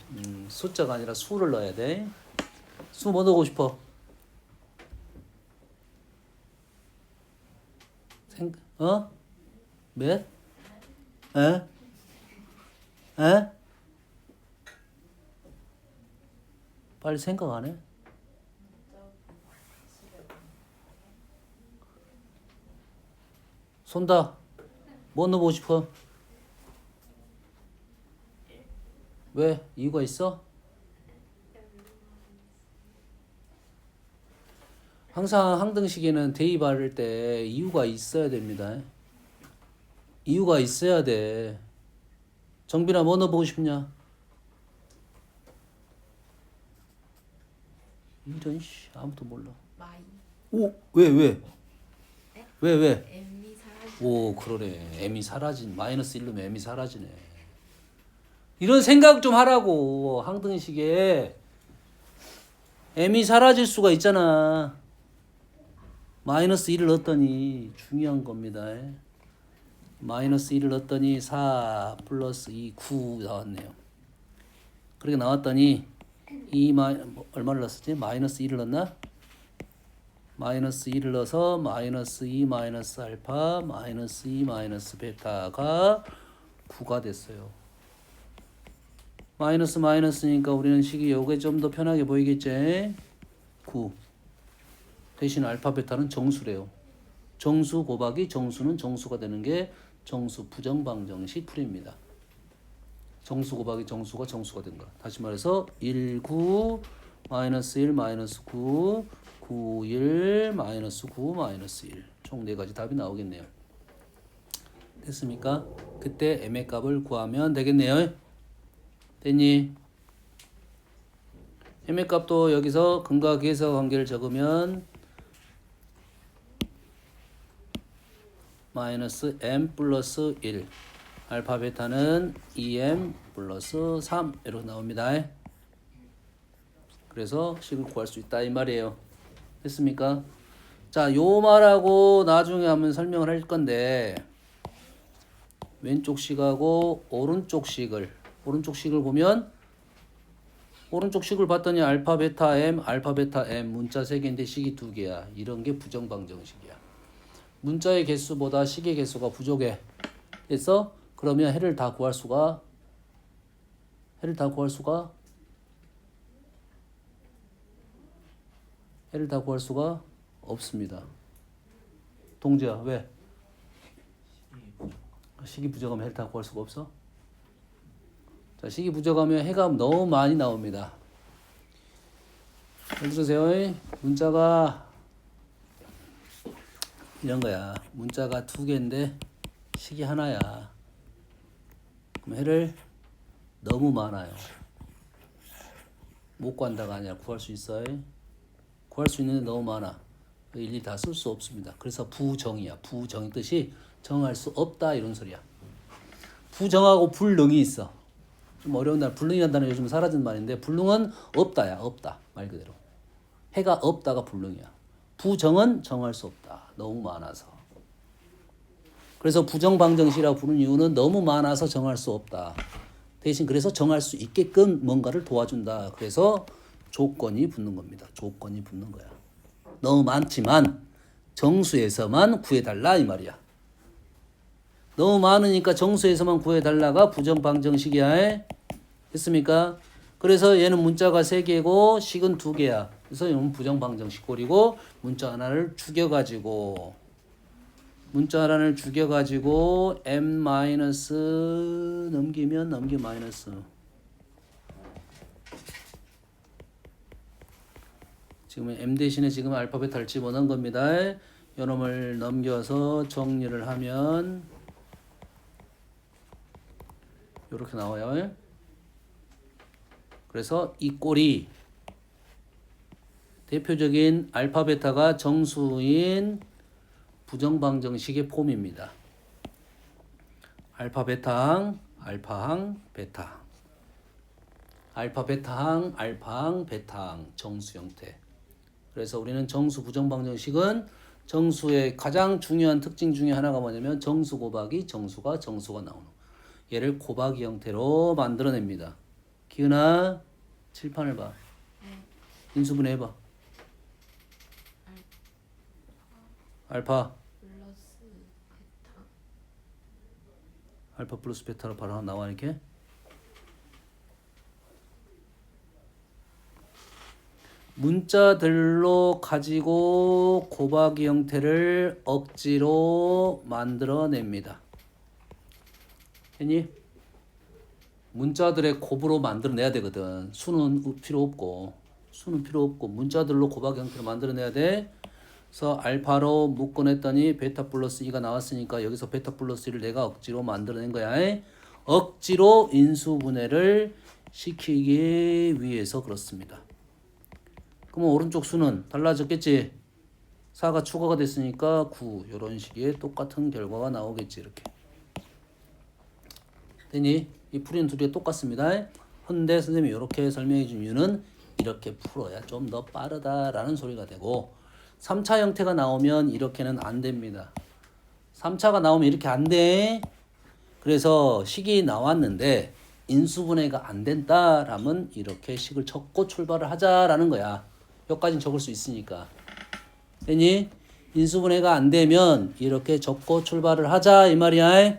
Speaker 1: 숫자가 아니라 수를 넣어야 돼. 수 뭐 넣고 싶어? 몇? 에? 빨리 생각 안 해? 손다. 뭐 넣어보고 싶어? 왜? 이유가 있어? 항상 항등식에는 대입할 때 이유가 있어야 됩니다. 이유가 있어야 돼. 정빈아 뭐 넣어보고 싶냐? 이런 씨 아무도 몰라.
Speaker 2: 마이
Speaker 1: 오, 왜? 왜?
Speaker 2: M이 사라지
Speaker 1: 오, 그러네. m이 사라진 마이너스 1로면 m이 사라지네. 이런 생각 좀 하라고. 항등식에 m이 사라질 수가 있잖아. 마이너스 1을 넣었더니 중요한 겁니다. 마이너스 1을 넣었더니 4 플러스 2, 9 나왔네요. 그렇게 나왔더니 얼마를 넣었지? 마이너스 1을 넣었나? 마이너스 2를 넣어서 마이너스 2 마이너스 알파 마이너스 2 마이너스 베타가 9가 됐어요. 마이너스 마이너스니까 우리는 식이 요게 좀 더 편하게 보이겠지? 9. 대신 알파 베타는 정수래요. 정수 곱하기 정수는 정수가 되는 게 정수 부정방정식 풀이입니다. 정수 곱하기 정수가 정수가 된 거. 다시 말해서 1, 9, 마이너스 1, 마이너스 9, 9, 1, 마이너스 9, 마이너스 1. 총 4가지 답이 나오겠네요. 됐습니까? 그때 m의 값을 구하면 되겠네요. 됐니? m의 값도 여기서 근과 계수 관계를 적으면 마이너스 m 플러스 1 알파 베타는 2m 플러스 3 이렇게 나옵니다. 그래서 식을 구할 수 있다 이 말이에요. 됐습니까? 자, 요 말하고 나중에 한번 설명을 할 건데 왼쪽 식하고 오른쪽 식을 보면 오른쪽 식을 봤더니 알파 베타 m 문자 3개인데 식이 2개야. 이런 게 부정방정식이야. 문자의 개수보다 식의 개수가 부족해. 그래서 그러면 해를 다 구할 수가 없습니다. 동재야, 왜? 식이 부족하면 해를 다 구할 수가 없어? 자, 식이 부족하면 해가 너무 많이 나옵니다. 예를 들으세요. 문자가 이런 거야. 문자가 2개인데 식이 하나야. 그럼 해를 너무 많아요. 못 구한다가 아니라 구할 수 있어요. 구할 수 있는데 너무 많아. 일일이 다 쓸 수 없습니다. 그래서 부정이야. 부정의 뜻이 정할 수 없다 이런 소리야. 부정하고 불능이 있어. 좀 어려운 날 불능이라는 단어 요즘 사라진 말인데 불능은 없다야. 없다. 말 그대로. 해가 없다가 불능이야. 부정은 정할 수 없다. 너무 많아서. 그래서 부정방정식이라고 부르는 이유는 너무 많아서 정할 수 없다. 대신 그래서 정할 수 있게끔 뭔가를 도와준다. 그래서 조건이 붙는 겁니다. 조건이 붙는 거야. 너무 많지만 정수에서만 구해달라 이 말이야. 너무 많으니까 정수에서만 구해달라가 부정방정식이야. 됐습니까? 그래서 얘는 문자가 3개고 식은 2개야. 그래서 이건 부정방정식 꼴이고 문자 하나를 죽여가지고 m 마이너스 넘기면 마이너스 지금 m 대신에 지금 알파 베타를 집어넣은 겁니다. 요놈을 넘겨서 정리를 하면 이렇게 나와요. 그래서 이 꼴이 대표적인 알파 베타가 정수인 부정방정식의 폼입니다. 알파 베타항, 알파항, 베타. 알파 베타항, 알파항, 베타항 정수 형태. 그래서 우리는 정수 부정방정식은 정수의 가장 중요한 특징 중에 하나가 뭐냐면 정수 곱하기 정수가 나오는. 얘를 곱하기 형태로 만들어냅니다. 기은아, 칠판을 봐. 인수분해 해봐. 알파
Speaker 2: 플러스 베타.
Speaker 1: 알파 플러스 베타로 바로 나와 이렇게. 문자들로 가지고 곱하기 형태를 억지로 만들어냅니다. 했니? 문자들의 곱으로 만들어내야 되거든. 수는 필요 없고 문자들로 곱하기 형태로 만들어내야 돼. 그래서 알파로 묶어냈더니 베타 플러스 2가 나왔으니까 여기서 베타 플러스 2를 내가 억지로 만들어낸 거야. 억지로 인수분해를 시키기 위해서 그렇습니다. 그러면 오른쪽 수는 달라졌겠지? 4가 추가가 됐으니까 9 이런 식의 똑같은 결과가 나오겠지. 이렇게 됐니? 이 풀이는 두 개 똑같습니다. 근데 선생님이 이렇게 설명해 준 이유는 이렇게 풀어야 좀 더 빠르다라는 소리가 되고 3차 형태가 나오면 이렇게는 안 됩니다. 3차가 나오면 이렇게 안 돼. 그래서 식이 나왔는데 인수분해가 안 된다라면 이렇게 식을 적고 출발을 하자라는 거야. 여기까지는 적을 수 있으니까. 되니? 인수분해가 안 되면 이렇게 적고 출발을 하자 이 말이야.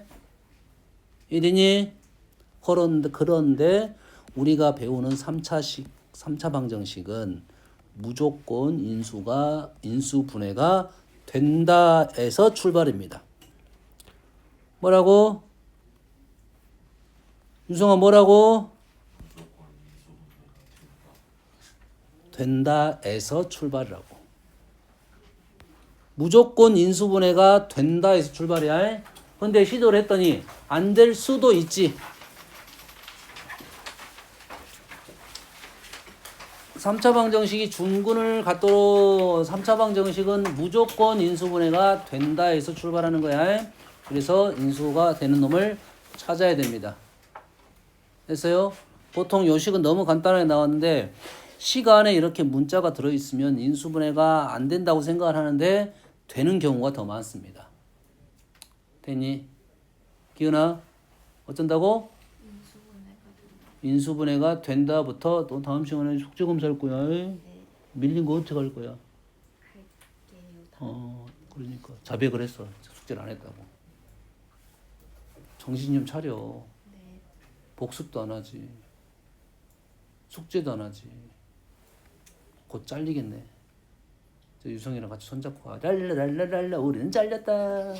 Speaker 1: 이되니? 그런데 우리가 배우는 3차 방정식은 무조건 인수분해가 된다에서 출발입니다. 뭐라고? 유성아 뭐라고? 된다에서 출발이라고. 무조건 인수분해가 된다에서 출발이야. 근데 시도를 했더니 안 될 수도 있지. 3차 방정식이 중근을 갖도록 3차 방정식은 무조건 인수분해가 된다에서 출발하는 거야. 그래서 인수가 되는 놈을 찾아야 됩니다. 됐어요? 보통 요식은 너무 간단하게 나왔는데 식 안에 이렇게 문자가 들어있으면 인수분해가 안 된다고 생각을 하는데 되는 경우가 더 많습니다. 됐니? 기은아 어쩐다고? 인수분해가 된다부터 또 다음 시간에 숙제검사 할 거야.
Speaker 2: 네.
Speaker 1: 밀린 거 어떻게 할 거야?
Speaker 2: 할게요.
Speaker 1: 그러니까 자백을 했어. 숙제를 안 했다고. 정신 좀 차려.
Speaker 2: 네.
Speaker 1: 복습도 안 하지. 숙제도 안 하지. 곧 잘리겠네. 저 유성이랑 같이 손잡고 가. 랄라랄라랄라 우리는 잘렸다.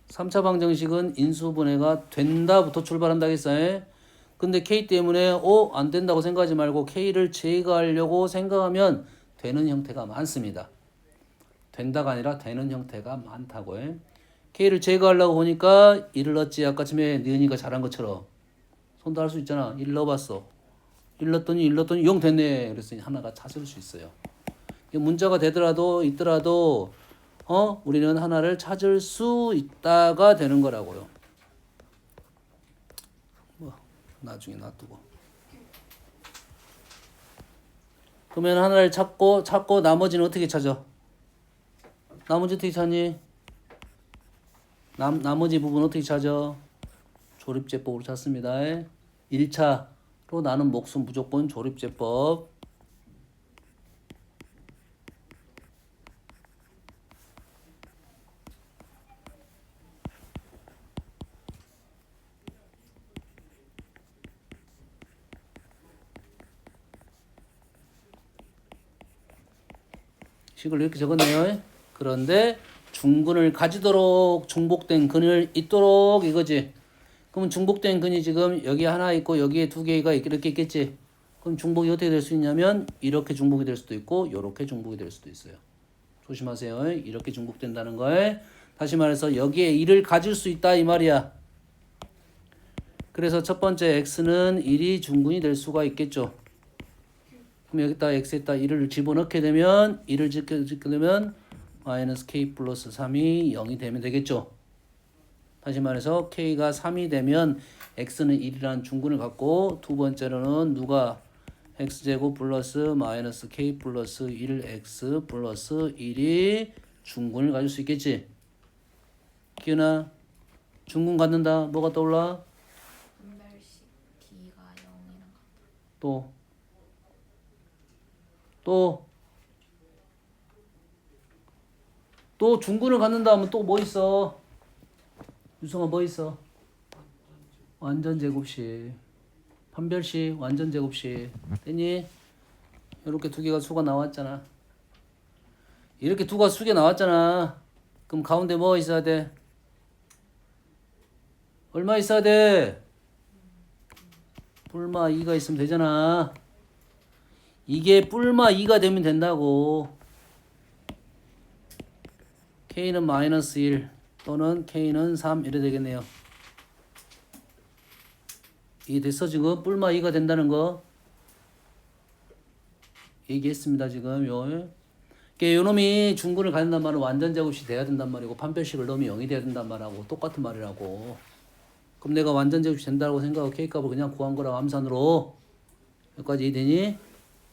Speaker 1: 3차 방정식은 인수분해가 된다부터 출발한다 했어요. 근데 K 때문에 안 된다고 생각하지 말고 K를 제거하려고 생각하면 되는 형태가 많습니다. 된다가 아니라 되는 형태가 많다고요. K를 제거하려고 보니까 1을 넣었지. 아까쯤에 니은이가 잘한 것처럼 손도 할 수 있잖아. 1 넣어봤어. 1 넣었더니 0 됐네. 그래서 하나가 찾을 수 있어요. 문자가 되더라도 있더라도 우리는 하나를 찾을 수 있다가 되는 거라고요. 뭐 나중에 놔두고. 그러면 하나를 찾고 나머지는 어떻게 찾아? 나머지 어떻게 찾니? 나머지 부분 어떻게 찾아? 조립제법으로 찾습니다. 1차로 나는 몫은 무조건 조립제법. 식을 이렇게 적었네요. 그런데 중근을 가지도록 중복된 근을 있도록 이거지. 그러면 중복된 근이 지금 여기 하나 있고 여기에 두 개가 이렇게 있겠지. 그럼 중복이 어떻게 될 수 있냐면 이렇게 중복이 될 수도 있고 이렇게 중복이 될 수도 있어요. 조심하세요. 이렇게 중복된다는 거에 다시 말해서 여기에 1을 가질 수 있다 이 말이야. 그래서 첫 번째 x는 1이 중근이 될 수가 있겠죠. 그럼 여기다 x에다 1을 집어넣게 되면 1을 집게 되면 마이너스 k 플러스 3이 0이 되면 되겠죠. 다시 말해서 k가 3이 되면 x는 1이라는 중근을 갖고 두 번째로는 누가 x제곱 플러스 마이너스 k 플러스 1x 플러스 1이 중근을 가질 수 있겠지. 기은아 중근 갖는다. 뭐가 떠올라?
Speaker 2: 분별식 D가 0이랑 같다.
Speaker 1: 또 중근을 갖는다 하면 또 뭐 있어? 유성아 뭐 있어? 완전 제곱식. 판별식 완전 제곱식. 됐니? 이렇게 두 개가 수가 나왔잖아. 이렇게 두 개가 수가 나왔잖아. 그럼 가운데 뭐 있어야 돼? 얼마 있어야 돼? 뿔마 2가 있으면 되잖아. 이게 뿔마 2가 되면 된다고. K는 마이너스 1 또는 K는 3 이래 되겠네요. 이게 됐어 지금? 뿔마 2가 된다는 거 얘기했습니다 지금. 요놈이 중근을 갖는단 말은 완전 제곱식 돼야 된단 말이고 판별식을 넣으면 0이 돼야 된단 말하고 똑같은 말이라고. 그럼 내가 완전 제곱식 된다고 생각하고 K값을 그냥 구한 거라고 암산으로. 여기까지 이해되니?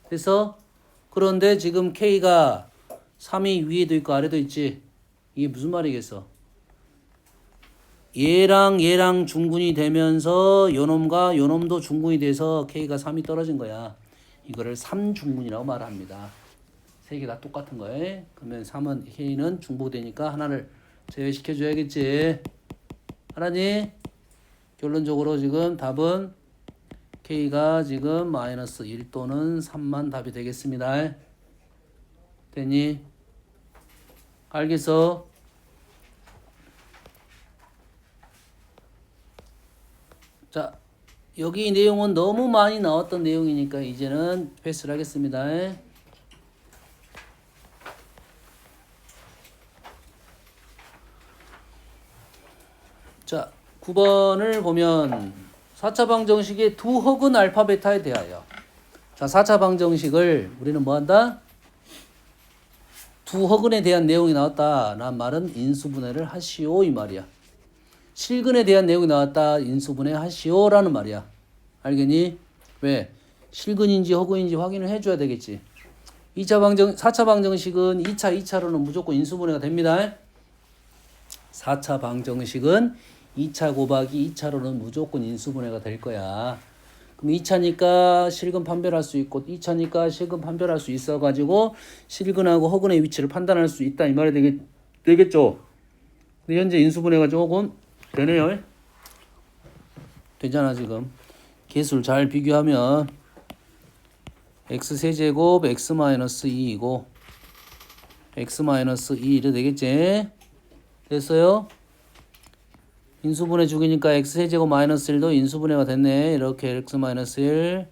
Speaker 1: 그래서 그런데 지금 K가 3이 위에도 있고 아래도 있지. 이게 무슨 말이겠어? 얘랑 중근이 되면서 요놈과 요놈도 중근이 돼서 K가 3이 떨어진 거야. 이거를 3중근이라고 말합니다. 세 개 다 똑같은 거예요. 그러면 3은 K는 중복되니까 하나를 제외시켜 줘야겠지. 알았니? 결론적으로 지금 답은 K가 지금 마이너스 1 또는 3만 답이 되겠습니다. 됐니? 알겠어? 자, 여기 내용은 너무 많이 나왔던 내용이니까 이제는 패스를 하겠습니다. 자, 9번을 보면 4차 방정식의 두 혹은 알파 베타에 대하여. 자, 4차 방정식을 우리는 뭐 한다? 두 혹은에 대한 내용이 나왔다. 란 말은 인수분해를 하시오 이 말이야. 실근에 대한 내용이 나왔다. 인수분해 하시오라는 말이야. 알겠니? 왜? 실근인지 혹은인지 확인을 해줘야 되겠지. 4차 방정식은 2차로는 무조건 인수분해가 됩니다. 4차 방정식은 2차 곱하기 2차로는 무조건 인수분해가 될 거야. 그럼 2차니까 실근 판별할 수 있고 2차니까 실근 판별할 수 있어가지고 실근하고 혹은의 위치를 판단할 수 있다 이 말이 되겠죠. 근데 현재 인수분해가 조금 되네요. 되잖아 지금. 개수를 잘 비교하면 x세제곱 x-2이고 x-2 이래 되겠지. 됐어요? 인수분해 주기니까 x세제곱 마이너스 1도 인수분해가 됐네. 이렇게 x-1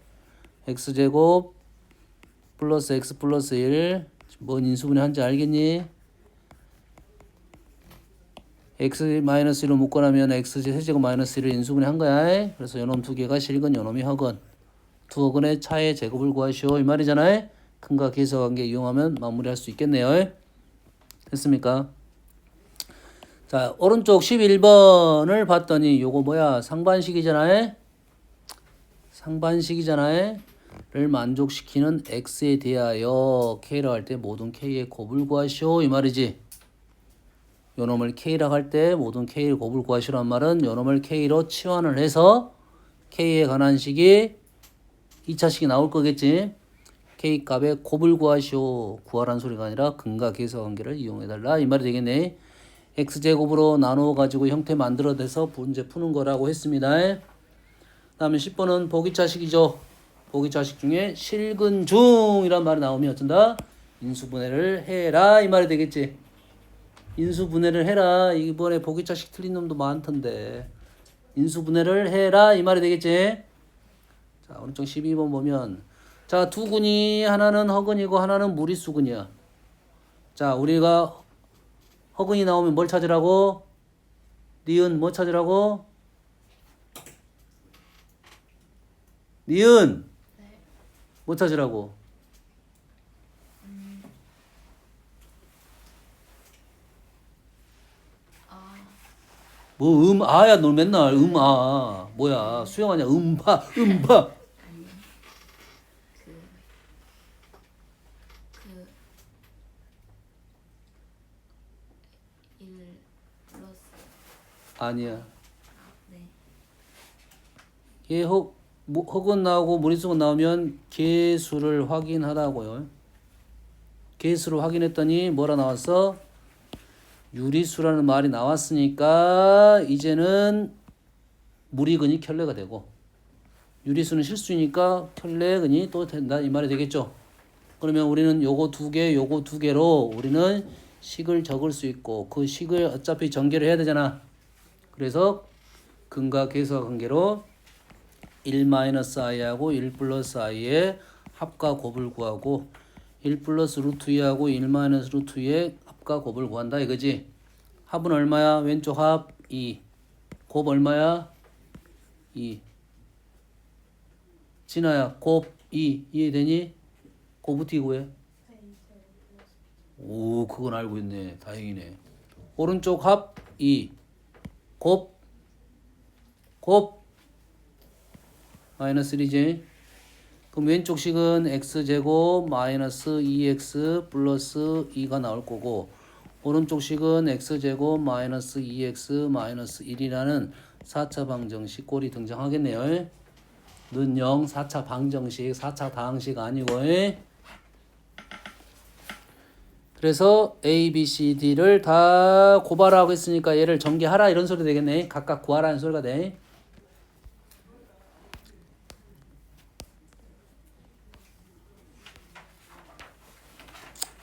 Speaker 1: x제곱 플러스 x 플러스 1 뭔 인수분해 한지 알겠니? x-1로 묶어나면 x세제곱 마이너스 1을 인수분해 한 거야. 그래서 요놈 두 개가 실근 요놈이 허근. 두 허근의 차의 제곱을 구하시오 이 말이잖아요. 근과 계수 관계 이용하면 마무리할 수 있겠네요. 됐습니까? 자, 오른쪽 11번을 봤더니 요거 뭐야? 상반식이잖아요. 상반식이잖아요. 를 만족시키는 x에 대하여 k라고 할 때 모든 k의 곱을 구하시오 이 말이지. 요놈을 k라고 할 때 모든 k의 곱을 구하시라는 말은 요놈을 k로 치환을 해서 k에 관한 식이 2차식이 나올 거겠지. k 값의 곱을 구하시오. 구하라는 소리가 아니라 근과 계수 관계를 이용해달라 이 말이 되겠네. x제곱으로 나누어 가지고 형태 만들어내서 문제 푸는 거라고 했습니다. 다음에 10번은 보기차식이죠. 보기차식 중에 실근중이란 말이 나오면 어쩐다? 인수분해를 해라 이 말이 되겠지. 인수분해를 해라. 이번에 보기차식 틀린 놈도 많던데. 인수분해를 해라 이 말이 되겠지. 자, 오른쪽 12번 보면 자, 두 근이 하나는 허근이고 하나는 무리수근이야. 자, 우리가 허근이 나오면 뭘 찾으라고? 니은 뭐 찾으라고? 니은
Speaker 2: 네.
Speaker 1: 뭐 찾으라고?
Speaker 2: 아,
Speaker 1: 뭐 아야 너 맨날 아 뭐야 수영하냐 음파
Speaker 2: 아니. 그 1 플러스
Speaker 1: 아니야.
Speaker 2: 네.
Speaker 1: 얘 허근 나오고 무리수근 나오면 개수를 확인하라고요. 개수를 확인했더니 뭐라 나왔어? 유리수라는 말이 나왔으니까 이제는 무리근이 켤레가 되고 유리수는 실수니까 켤레근이 또 된다 이 말이 되겠죠. 그러면 우리는 요거 두 개로 우리는 식을 적을 수 있고 그 식을 어차피 전개를 해야 되잖아. 그래서 근과 계수와 관계로 1-i하고 1 플러스 i의 합과 곱을 구하고 1 플러스 루트 2하고 1 마이너스 루트 2의 합과 곱을 구한다 이거지. 합은 얼마야? 왼쪽 합 2. 곱 얼마야? 2. 진아야 곱 2 이해되니? 곱부터 구해. 오, 그건 알고 있네. 다행이네. 오른쪽 합 2. 곱 마이너스 1이지. 그럼 왼쪽 식은 x제곱 마이너스 2x 플러스 2가 나올 거고 오른쪽 식은 x제곱 마이너스 2x 마이너스 1이라는 4차 방정식 꼴이 등장하겠네요. 는 0, 4차 방정식, 4차 다항식 아니고. 그래서 A, B, C, D를 다 고발하고 있으니까 얘를 전개하라 이런 소리 되겠네. 각각 구하라는 소리가 돼.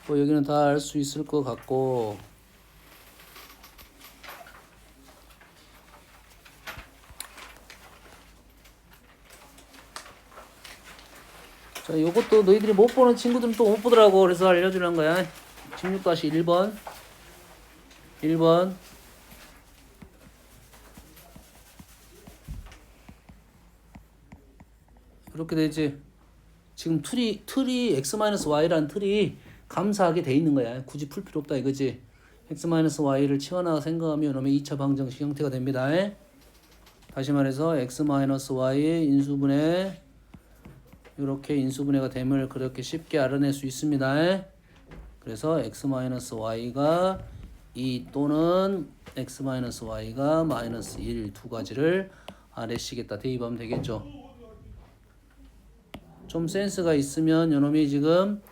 Speaker 1: 뭐 여기는 다 알 수 있을 것 같고 자 요것도 너희들이 못 보는 친구들은 또 못 보더라고. 그래서 알려주는 거야. 16-1번 1번 이렇게 되지. 지금 틀이 x-y라는 틀이 감사하게 돼 있는 거야. 굳이 풀 필요 없다 이거지. x-y를 치워나가 생각하면 그러면 2차 방정식 형태가 됩니다. 다시 말해서 x-y의 인수분해 이렇게 인수분해가 됨을 그렇게 쉽게 알아낼 수 있습니다. 그래서 x-y가 2 또는 x-y가 마이너스 1 두 가지를 아래시겠다 대입하면 되겠죠. 좀 센스가 있으면 요놈이 지금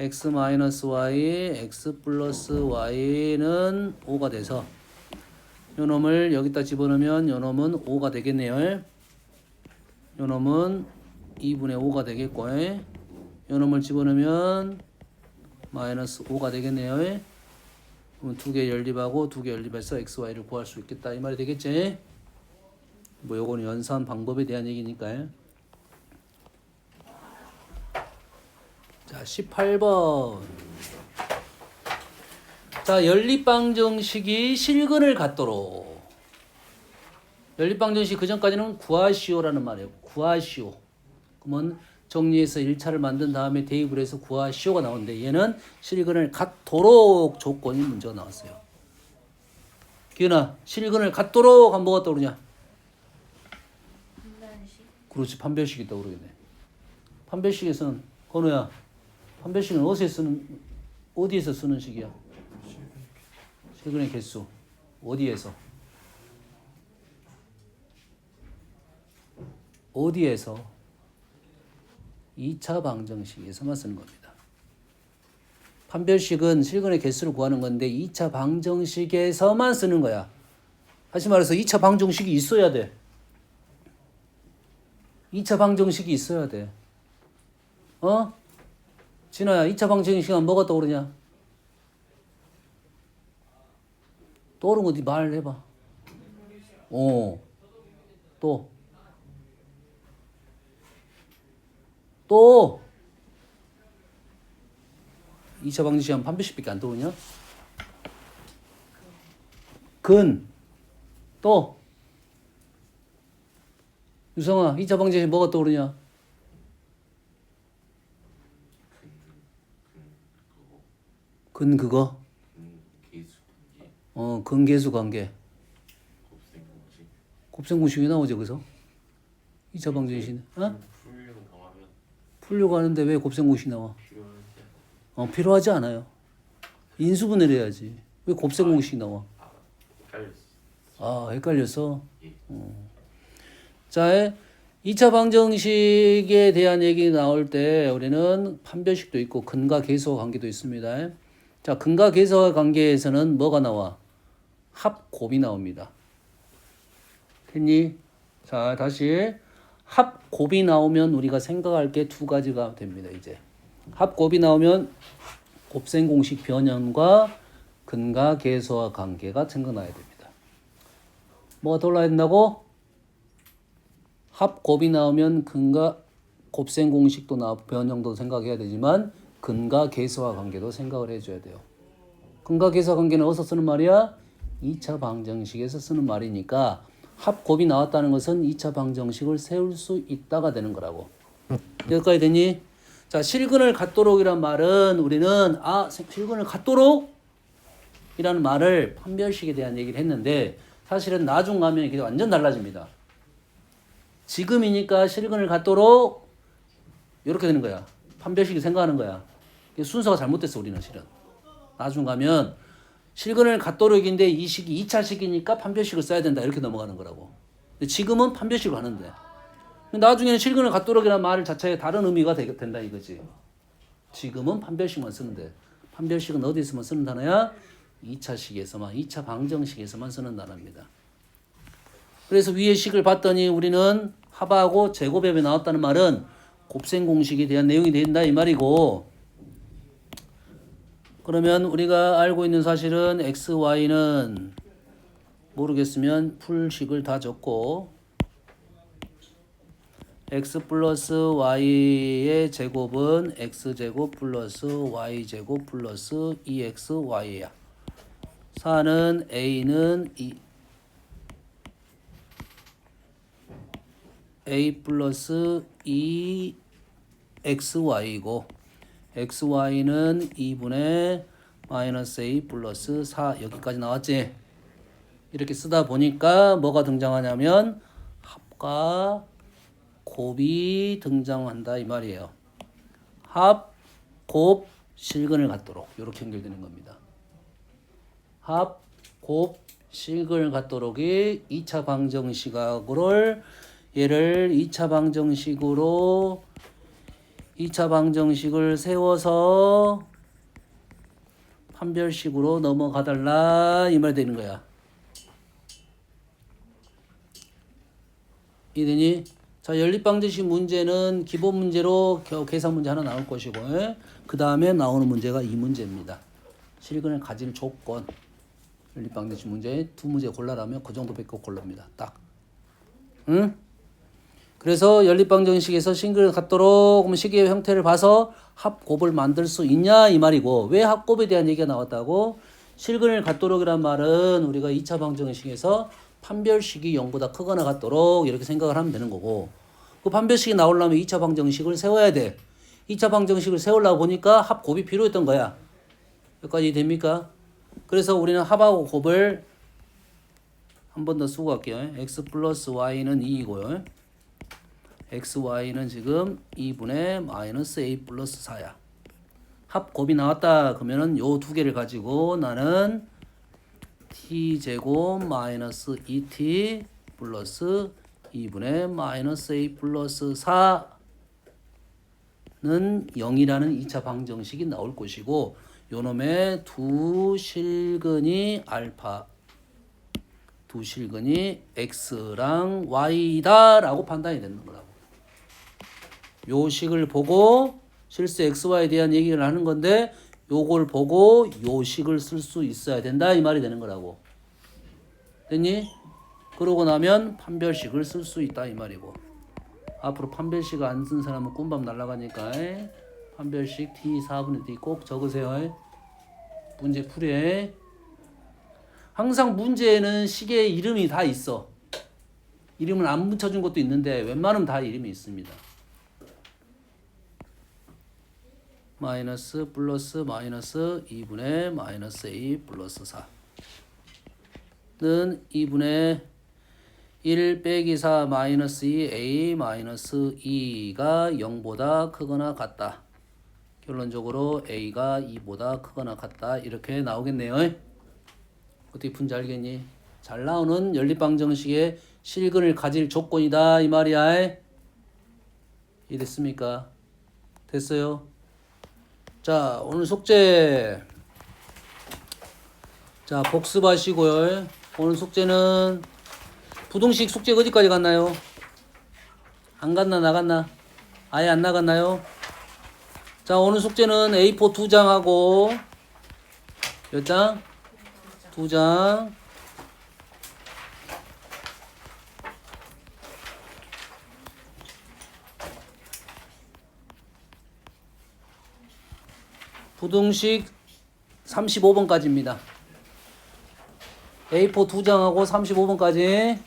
Speaker 1: x-y, x 플러스 y는 5가 돼서 요놈을 여기다 집어넣으면 요놈은 5가 되겠네요. 요놈은 2분의 5가 되겠고 요놈을 집어넣으면 마이너스 5가 되겠네요. 그럼 두 개 연립하고 두 개 연립해서 xy를 구할 수 있겠다 이 말이 되겠지. 뭐 요거는 연산 방법에 대한 얘기니까요. 자, 18번. 자, 연립방정식이 실근을 갖도록. 연립방정식 그전까지는 구하시오라는 말이에요. 구하시오. 그러면 정리해서 1차를 만든 다음에 대입을 해서 구하시오가 나오는데 얘는 실근을 갖도록 조건이 문제가 나왔어요. 기은아, 실근을 갖도록 하면 뭐가 떠오르냐?
Speaker 2: 판별식.
Speaker 1: 그렇지, 판별식이 떠오르겠네. 판별식에서는 건우야, 판별식은 어디에서 쓰는 식이야? 실근의 개수. 어디에서? 어디에서? 2차 방정식에서만 쓰는 겁니다. 판별식은 실근의 개수를 구하는 건데 2차 방정식에서만 쓰는 거야. 다시 말해서 2차 방정식이 있어야 돼. 2차 방정식이 있어야 돼. 어? 진아야, 2차 방정식은 뭐가 떠오르냐? 떠오른 거 네 말해봐. 또 2차 방정식 하면 판별식밖에 안 떠오르냐? 또 유성아, 2차 방정식 뭐가 떠오르냐? 그거?
Speaker 3: 개수 관계
Speaker 1: 근계수 관계.
Speaker 3: 곱셈 공식
Speaker 1: 곱셈 공식이 나오죠, 그래서? 2차 방정식은?
Speaker 3: 풀려고 하면
Speaker 1: 풀려고 하는데 왜 곱셈 공식이 나와?
Speaker 3: 필요하지
Speaker 1: 필요하지 않아요. 인수분해를 해야지. 왜 곱셈 공식이 나와?
Speaker 3: 헷갈렸어.
Speaker 1: 헷갈렸어?
Speaker 3: 예.
Speaker 1: 자, 2차 방정식에 대한 얘기 나올 때 우리는 판별식도 있고 근과 계수와 관계도 있습니다. 자, 근과 계수와 관계에서는 뭐가 나와? 합곱이 나옵니다. 됐니? 자, 다시 합곱이 나오면 우리가 생각할 게 두 가지가 됩니다. 이제 합곱이 나오면 곱셈 공식 변형과 근과 계수와 관계가 생각나야 됩니다. 뭐가 떠올라야 된다고? 합곱이 나오면 근과 곱셈 공식도 변형도 생각해야 되지만 근과 계수와 관계도 생각을 해줘야 돼요. 근과 계수와 관계는 어디서 쓰는 말이야? 2차 방정식에서 쓰는 말이니까 합곱이 나왔다는 것은 2차 방정식을 세울 수 있다가 되는 거라고. 여기까지 되니? 자, 실근을 갖도록이란 말은 우리는 실근을 갖도록 이라는 말을 판별식에 대한 얘기를 했는데 사실은 나중 가면 이게 완전 달라집니다. 지금이니까 실근을 갖도록 이렇게 되는 거야. 판별식이 생각하는 거야. 순서가 잘못됐어 우리는 실은. 나중 가면 실근을 갖도록인데 이 식이 2차 식이니까 판별식을 써야 된다 이렇게 넘어가는 거라고. 근데 지금은 판별식을 하는데 나중에는 실근을 갖도록이라는 말 자체에 다른 의미가 된다 이거지. 지금은 판별식만 쓰는데 판별식은 어디서만 쓰는 단어야? 2차 식에서만, 2차 방정식에서만 쓰는 단어입니다. 그래서 위의 식을 봤더니 우리는 합하고 제곱협이 나왔다는 말은 곱셈 공식에 대한 내용이 된다 이 말이고, 그러면 우리가 알고 있는 사실은 x, y는 모르겠으면 풀식을 다 적고 x 플러스 y의 제곱은 x제곱 플러스 y제곱 플러스 2xy야. 4는 a는 a 플러스 2xy이고 xy는 2분의 마이너스 a 플러스 4 여기까지 나왔지. 이렇게 쓰다 보니까 뭐가 등장하냐면 합과 곱이 등장한다 이 말이에요. 합, 곱, 실근을 갖도록 이렇게 연결되는 겁니다. 합, 곱, 실근을 갖도록이 2차 방정식을 얘를 2차 방정식을 세워서 판별식으로 넘어가달라 이 말 되는 거야. 이되니? 자, 연립방정식 문제는 기본 문제로 계산 문제 하나 나올 것이고, 그 다음에 나오는 문제가 이 문제입니다. 실근을 가질 조건. 연립방정식 문제 두 문제 골라라면 그 정도밖에 골랍니다. 딱. 응? 그래서 연립방정식에서 실근을 갖도록 그러면 식의 형태를 봐서 합곱을 만들 수 있냐 이 말이고, 왜 합곱에 대한 얘기가 나왔다고? 실근을 갖도록이란 말은 우리가 2차 방정식에서 판별식이 0보다 크거나 같도록 이렇게 생각을 하면 되는 거고, 그 판별식이 나오려면 2차 방정식을 세워야 돼. 2차 방정식을 세우려고 보니까 합곱이 필요했던 거야. 여기까지 됩니까? 그래서 우리는 합하고 곱을 한 번 더 쓰고 갈게요. x 플러스 y는 2이고요. xy는 지금 2분의 마이너스 a 플러스 4야. 합곱이 나왔다 그러면은 요 두 개를 가지고 나는 t제곱 마이너스 2t 플러스 2분의 마이너스 a 플러스 4는 0이라는 2차 방정식이 나올 것이고, 요놈의 두 실근이 알파, 두 실근이 x랑 y다 라고 판단이 되는 거라고. 요 식을 보고 실수 xy에 대한 얘기를 하는 건데, 요걸 보고 요 식을 쓸 수 있어야 된다 이 말이 되는 거라고. 됐니? 그러고 나면 판별식을 쓸 수 있다 이 말이고, 앞으로 판별식 안 쓴 사람은 꿈밤 날아가니까 판별식 t 4분의 t 꼭 적으세요. 문제 풀이에 항상 문제에는 식의 이름이 다 있어. 이름을 안 붙여준 것도 있는데 웬만하면 다 이름이 있습니다. 마이너스 플러스 마이너스 2분의 마이너스 a 플러스 4는 2분의 1 빼기 4 마이너스 2 a 마이너스 2가 0보다 크거나 같다. 결론적으로 a가 2보다 크거나 같다. 이렇게 나오겠네요. 어떻게 푼지 알겠니? 잘 나오는 연립방정식의 실근을 가질 조건이다 이 말이야. 이해됐습니까? 됐어요? 자, 오늘 속죄. 자, 복습하시고요. 오늘 속죄는 부동식 숙제 어디까지 갔나요? 안 갔나 나갔나? 아예 안 나갔나요? 자, 오늘 숙제는 A4 2장하고 몇 장? 2장. 부등식 35번까지입니다. A4 2장하고 35번까지.